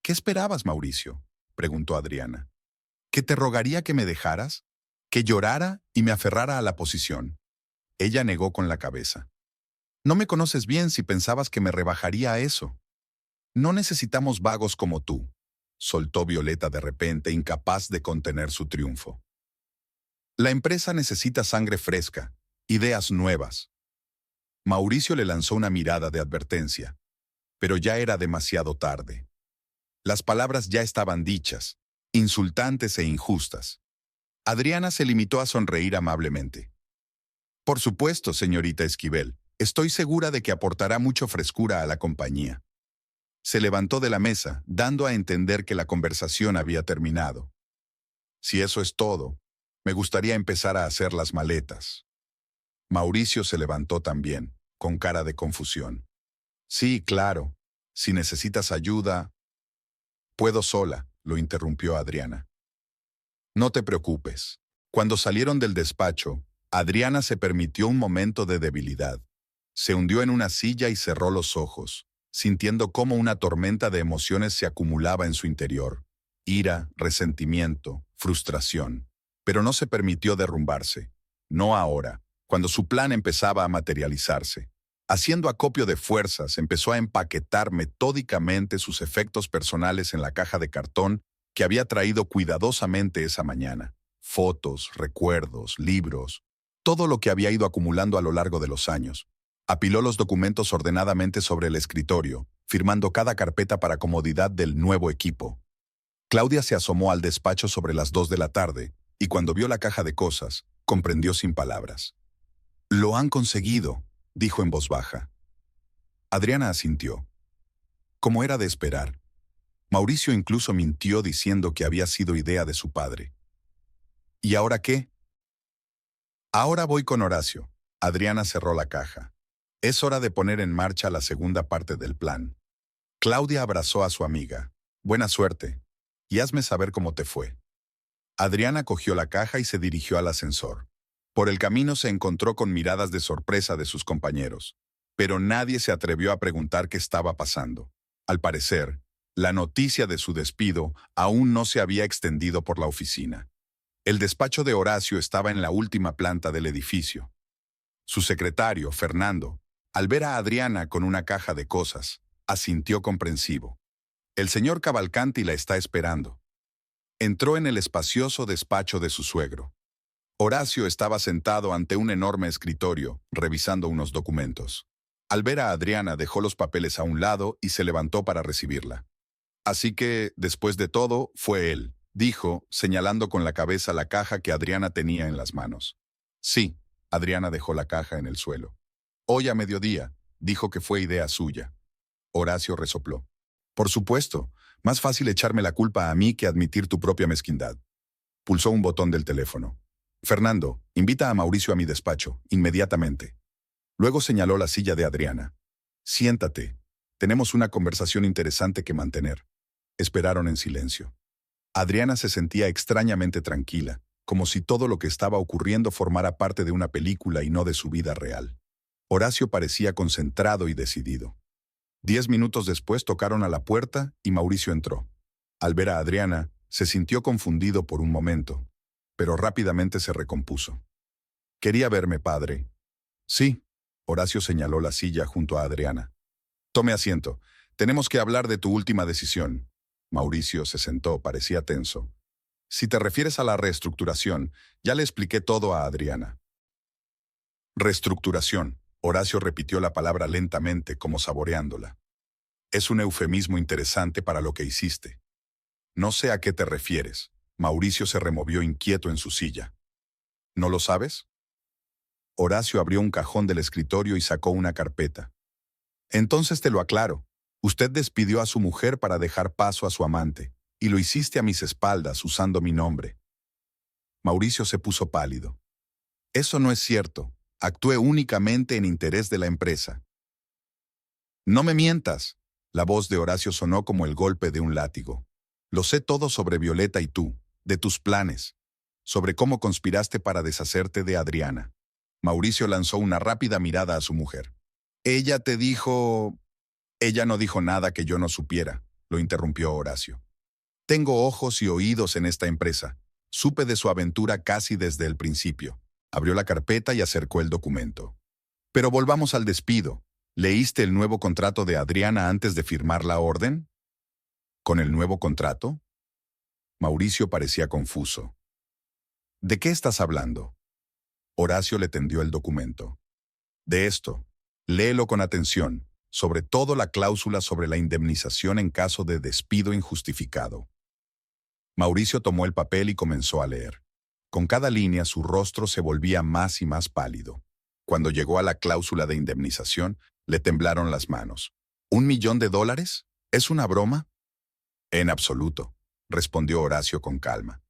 ¿Qué esperabas, Mauricio?, preguntó Adriana. ¿Que te rogaría que me dejaras? ¿Que llorara y me aferrara a la posición? Ella negó con la cabeza. No me conoces bien si pensabas que me rebajaría a eso. No necesitamos vagos como tú, soltó Violeta de repente, incapaz de contener su triunfo. La empresa necesita sangre fresca, ideas nuevas. Mauricio le lanzó una mirada de advertencia, pero ya era demasiado tarde. Las palabras ya estaban dichas, insultantes e injustas. Adriana se limitó a sonreír amablemente. Por supuesto, señorita Esquivel, estoy segura de que aportará mucha frescura a la compañía. Se levantó de la mesa, dando a entender que la conversación había terminado. Si eso es todo, me gustaría empezar a hacer las maletas. Mauricio se levantó también, con cara de confusión. Sí, claro. Si necesitas ayuda... Puedo sola, lo interrumpió Adriana. No te preocupes. Cuando salieron del despacho, Adriana se permitió un momento de debilidad. Se hundió en una silla y cerró los ojos, sintiendo cómo una tormenta de emociones se acumulaba en su interior. Ira, resentimiento, frustración. Pero no se permitió derrumbarse. No ahora, cuando su plan empezaba a materializarse. Haciendo acopio de fuerzas, empezó a empaquetar metódicamente sus efectos personales en la caja de cartón que había traído cuidadosamente esa mañana. Fotos, recuerdos, libros, todo lo que había ido acumulando a lo largo de los años. Apiló los documentos ordenadamente sobre el escritorio, firmando cada carpeta para comodidad del nuevo equipo. Claudia se asomó al despacho sobre las 2 de la tarde, y cuando vio la caja de cosas, comprendió sin palabras. «Lo han conseguido», dijo en voz baja. Adriana asintió. Como era de esperar. Mauricio incluso mintió diciendo que había sido idea de su padre. ¿Y ahora qué? Ahora voy con Horacio. Adriana cerró la caja. Es hora de poner en marcha la segunda parte del plan. Claudia abrazó a su amiga. Buena suerte. Y hazme saber cómo te fue. Adriana cogió la caja y se dirigió al ascensor. Por el camino se encontró con miradas de sorpresa de sus compañeros, pero nadie se atrevió a preguntar qué estaba pasando. Al parecer, la noticia de su despido aún no se había extendido por la oficina. El despacho de Horacio estaba en la última planta del edificio. Su secretario, Fernando, Al ver a Adriana con una caja de cosas, asintió comprensivo. El señor Cavalcanti la está esperando. Entró en el espacioso despacho de su suegro. Horacio estaba sentado ante un enorme escritorio, revisando unos documentos. Al ver a Adriana dejó los papeles a un lado y se levantó para recibirla. Así que, después de todo, fue él, dijo, señalando con la cabeza la caja que Adriana tenía en las manos. Sí, Adriana dejó la caja en el suelo. Hoy a mediodía, dijo que fue idea suya. Horacio resopló. Por supuesto, más fácil echarme la culpa a mí que admitir tu propia mezquindad. Pulsó un botón del teléfono. Fernando, invita a Mauricio a mi despacho, inmediatamente. Luego señaló la silla de Adriana. Siéntate. Tenemos una conversación interesante que mantener. Esperaron en silencio. Adriana se sentía extrañamente tranquila, como si todo lo que estaba ocurriendo formara parte de una película y no de su vida real. Horacio parecía concentrado y decidido. 10 minutos después tocaron a la puerta y Mauricio entró. Al ver a Adriana, se sintió confundido por un momento, pero rápidamente se recompuso. «Quería verme, padre». «Sí». Horacio señaló la silla junto a Adriana. «Tome asiento. Tenemos que hablar de tu última decisión». Mauricio se sentó, parecía tenso. «Si te refieres a la reestructuración, ya le expliqué todo a Adriana». «Reestructuración». Horacio repitió la palabra lentamente, como saboreándola. «Es un eufemismo interesante para lo que hiciste». «No sé a qué te refieres». Mauricio se removió inquieto en su silla. «¿No lo sabes?» Horacio abrió un cajón del escritorio y sacó una carpeta. «Entonces te lo aclaro. Usted despidió a su mujer para dejar paso a su amante, y lo hiciste a mis espaldas usando mi nombre». Mauricio se puso pálido. «Eso no es cierto. Actué únicamente en interés de la empresa». «No me mientas». La voz de Horacio sonó como el golpe de un látigo. «Lo sé todo sobre Violeta y tú, de tus planes, sobre cómo conspiraste para deshacerte de Adriana». Mauricio lanzó una rápida mirada a su mujer. «Ella te dijo...» «Ella no dijo nada que yo no supiera», lo interrumpió Horacio. «Tengo ojos y oídos en esta empresa. Supe de su aventura casi desde el principio». Abrió la carpeta y acercó el documento. «Pero volvamos al despido. ¿Leíste el nuevo contrato de Adriana antes de firmar la orden?» «¿Con el nuevo contrato?» Mauricio parecía confuso. «¿De qué estás hablando?» Horacio le tendió el documento. «De esto. Léelo con atención, sobre todo la cláusula sobre la indemnización en caso de despido injustificado». Mauricio tomó el papel y comenzó a leer. Con cada línea su rostro se volvía más y más pálido. Cuando llegó a la cláusula de indemnización, le temblaron las manos. ¿$1 millón? ¿Es una broma? En absoluto, respondió Horacio con calma.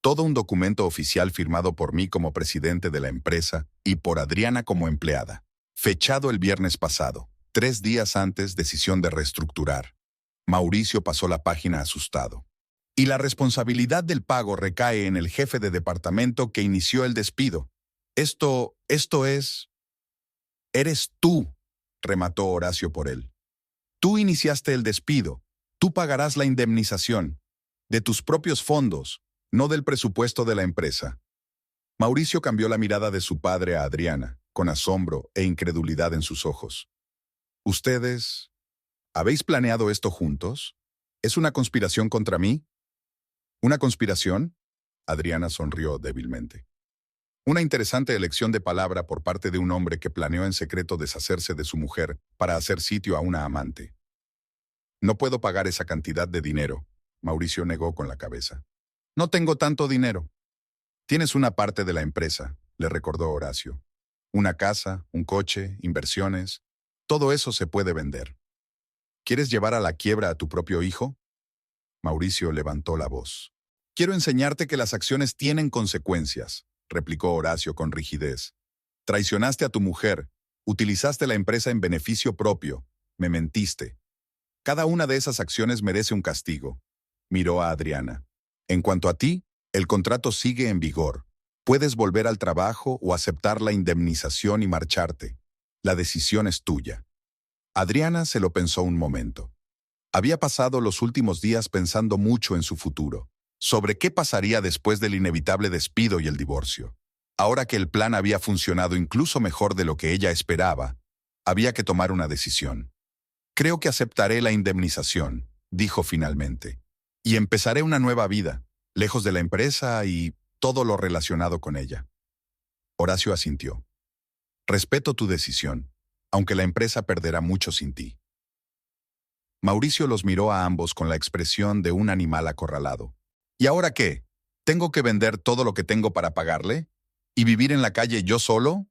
Todo un documento oficial firmado por mí como presidente de la empresa y por Adriana como empleada. Fechado el viernes pasado, 3 días antes, decisión de reestructurar. Mauricio pasó la página asustado. Y la responsabilidad del pago recae en el jefe de departamento que inició el despido. Esto es... Eres tú, remató Horacio por él. Tú iniciaste el despido. Tú pagarás la indemnización. De tus propios fondos, no del presupuesto de la empresa. Mauricio cambió la mirada de su padre a Adriana, con asombro e incredulidad en sus ojos. ¿Ustedes habéis planeado esto juntos? ¿Es una conspiración contra mí? ¿Una conspiración? Adriana sonrió débilmente. Una interesante elección de palabra por parte de un hombre que planeó en secreto deshacerse de su mujer para hacer sitio a una amante. No puedo pagar esa cantidad de dinero, Mauricio negó con la cabeza. No tengo tanto dinero. Tienes una parte de la empresa, le recordó Horacio. Una casa, un coche, inversiones, todo eso se puede vender. ¿Quieres llevar a la quiebra a tu propio hijo? Mauricio levantó la voz. Quiero enseñarte que las acciones tienen consecuencias, replicó Horacio con rigidez. Traicionaste a tu mujer, utilizaste la empresa en beneficio propio, me mentiste. Cada una de esas acciones merece un castigo. Miró a Adriana. En cuanto a ti, el contrato sigue en vigor. Puedes volver al trabajo o aceptar la indemnización y marcharte. La decisión es tuya. Adriana se lo pensó un momento. Había pasado los últimos días pensando mucho en su futuro, sobre qué pasaría después del inevitable despido y el divorcio. Ahora que el plan había funcionado incluso mejor de lo que ella esperaba, Había que tomar una decisión. Creo que aceptaré la indemnización, dijo finalmente. Y empezaré una nueva vida, lejos de la empresa y todo lo relacionado con ella. Horacio asintió. Respeto tu decisión, aunque la empresa perderá mucho sin ti. Mauricio los miró a ambos con la expresión de un animal acorralado. ¿Y ahora qué? ¿Tengo que vender todo lo que tengo para pagarle? ¿Y vivir en la calle yo solo?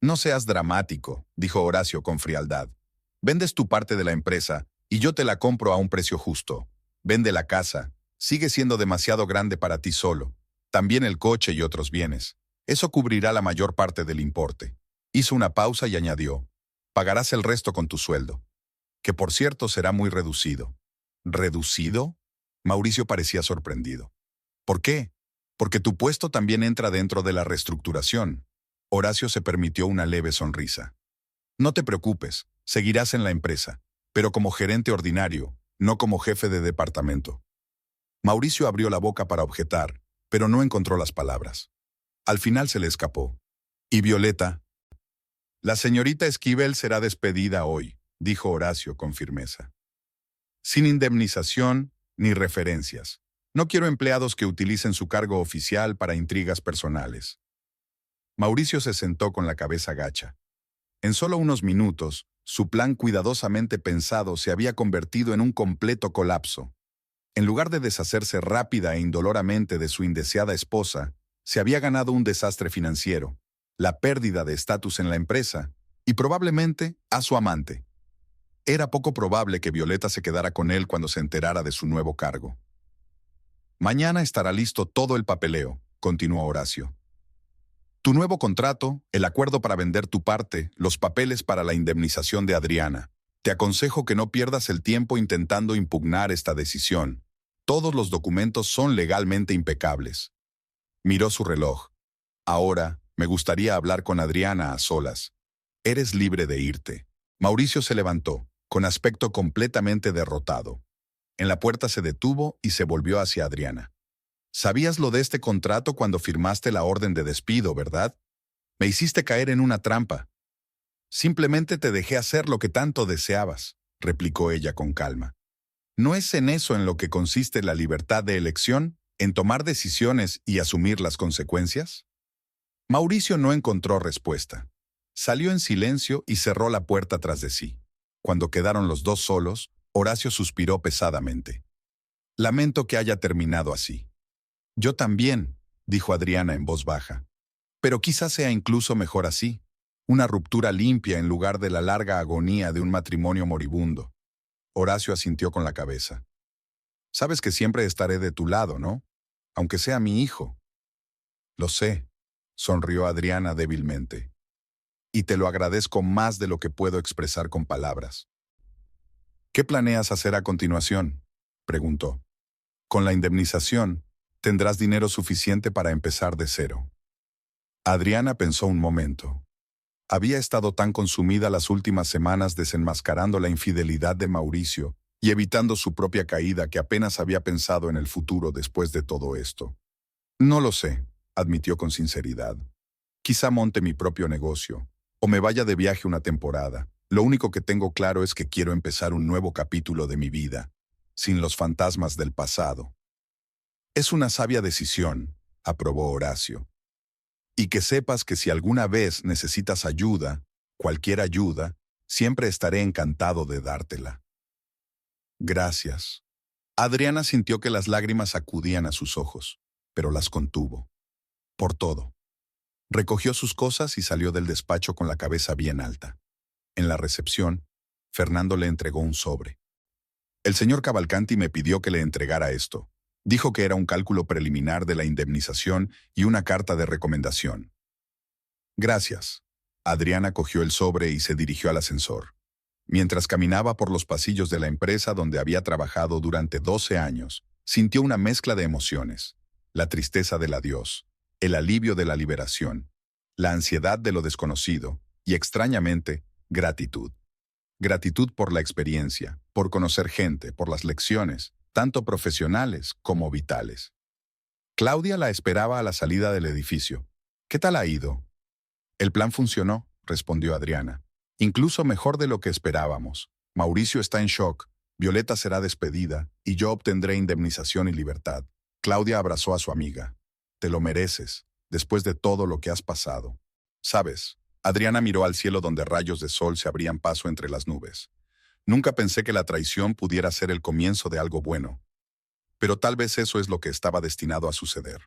No seas dramático, dijo Horacio con frialdad. Vendes tu parte de la empresa y yo te la compro a un precio justo. Vende la casa. Sigue siendo demasiado grande para ti solo. También el coche y otros bienes. Eso cubrirá la mayor parte del importe. Hizo una pausa y añadió, pagarás el resto con tu sueldo, que por cierto será muy reducido. ¿Reducido? Mauricio parecía sorprendido. ¿Por qué? Porque tu puesto también entra dentro de la reestructuración. Horacio se permitió una leve sonrisa. No te preocupes, seguirás en la empresa, pero como gerente ordinario, no como jefe de departamento. Mauricio abrió la boca para objetar, pero no encontró las palabras. Al final se le escapó. ¿Y Violeta? La señorita Esquivel será despedida hoy, dijo Horacio con firmeza. Sin indemnización ni referencias. No quiero empleados que utilicen su cargo oficial para intrigas personales. Mauricio se sentó con la cabeza gacha. En solo unos minutos, su plan cuidadosamente pensado se había convertido en un completo colapso. En lugar de deshacerse rápida e indoloramente de su indeseada esposa, se había ganado un desastre financiero, la pérdida de estatus en la empresa y probablemente a su amante. Era poco probable que Violeta se quedara con él cuando se enterara de su nuevo cargo. Mañana estará listo todo el papeleo, continuó Horacio. Tu nuevo contrato, el acuerdo para vender tu parte, los papeles para la indemnización de Adriana. Te aconsejo que no pierdas el tiempo intentando impugnar esta decisión. Todos los documentos son legalmente impecables. Miró su reloj. Ahora, me gustaría hablar con Adriana a solas. Eres libre de irte. Mauricio se levantó, con aspecto completamente derrotado. En la puerta se detuvo y se volvió hacia Adriana. Sabías lo de este contrato cuando firmaste la orden de despido, ¿verdad? Me hiciste caer en una trampa. Simplemente te dejé hacer lo que tanto deseabas, replicó ella con calma. ¿No es en eso en lo que consiste la libertad de elección, en tomar decisiones y asumir las consecuencias? Mauricio no encontró respuesta. Salió en silencio y cerró la puerta tras de sí. Cuando quedaron los dos solos, Horacio suspiró pesadamente. Lamento que haya terminado así. Yo también, dijo Adriana en voz baja. Pero quizás sea incluso mejor así. Una ruptura limpia en lugar de la larga agonía de un matrimonio moribundo. Horacio asintió con la cabeza. Sabes que siempre estaré de tu lado, ¿no? Aunque sea mi hijo. Lo sé, sonrió Adriana débilmente. Y te lo agradezco más de lo que puedo expresar con palabras. ¿Qué planeas hacer a continuación?, preguntó. Con la indemnización, tendrás dinero suficiente para empezar de cero. Adriana pensó un momento. Había estado tan consumida las últimas semanas desenmascarando la infidelidad de Mauricio y evitando su propia caída que apenas había pensado en el futuro después de todo esto. No lo sé, admitió con sinceridad. Quizá monte mi propio negocio, o me vaya de viaje una temporada. Lo único que tengo claro es que quiero empezar un nuevo capítulo de mi vida, sin los fantasmas del pasado. Es una sabia decisión, aprobó Horacio. Y que sepas que si alguna vez necesitas ayuda, cualquier ayuda, siempre estaré encantado de dártela. Gracias. Adriana sintió que las lágrimas acudían a sus ojos, pero las contuvo. Por todo. Recogió sus cosas y salió del despacho con la cabeza bien alta. En la recepción, Fernando le entregó un sobre. El señor Cavalcanti me pidió que le entregara esto. Dijo que era un cálculo preliminar de la indemnización y una carta de recomendación. Gracias. Adriana cogió el sobre y se dirigió al ascensor. Mientras caminaba por los pasillos de la empresa donde había trabajado durante 12 años, sintió una mezcla de emociones. La tristeza del adiós, el alivio de la liberación, la ansiedad de lo desconocido y, extrañamente, gratitud. Gratitud por la experiencia, por conocer gente, por las lecciones, tanto profesionales como vitales. Claudia la esperaba a la salida del edificio. ¿Qué tal ha ido? El plan funcionó, respondió Adriana. Incluso mejor de lo que esperábamos. Mauricio está en shock, Violeta será despedida y yo obtendré indemnización y libertad. Claudia abrazó a su amiga. Te lo mereces, después de todo lo que has pasado. ¿Sabes? Adriana miró al cielo donde rayos de sol se abrían paso entre las nubes. Nunca pensé que la traición pudiera ser el comienzo de algo bueno. Pero tal vez eso es lo que estaba destinado a suceder.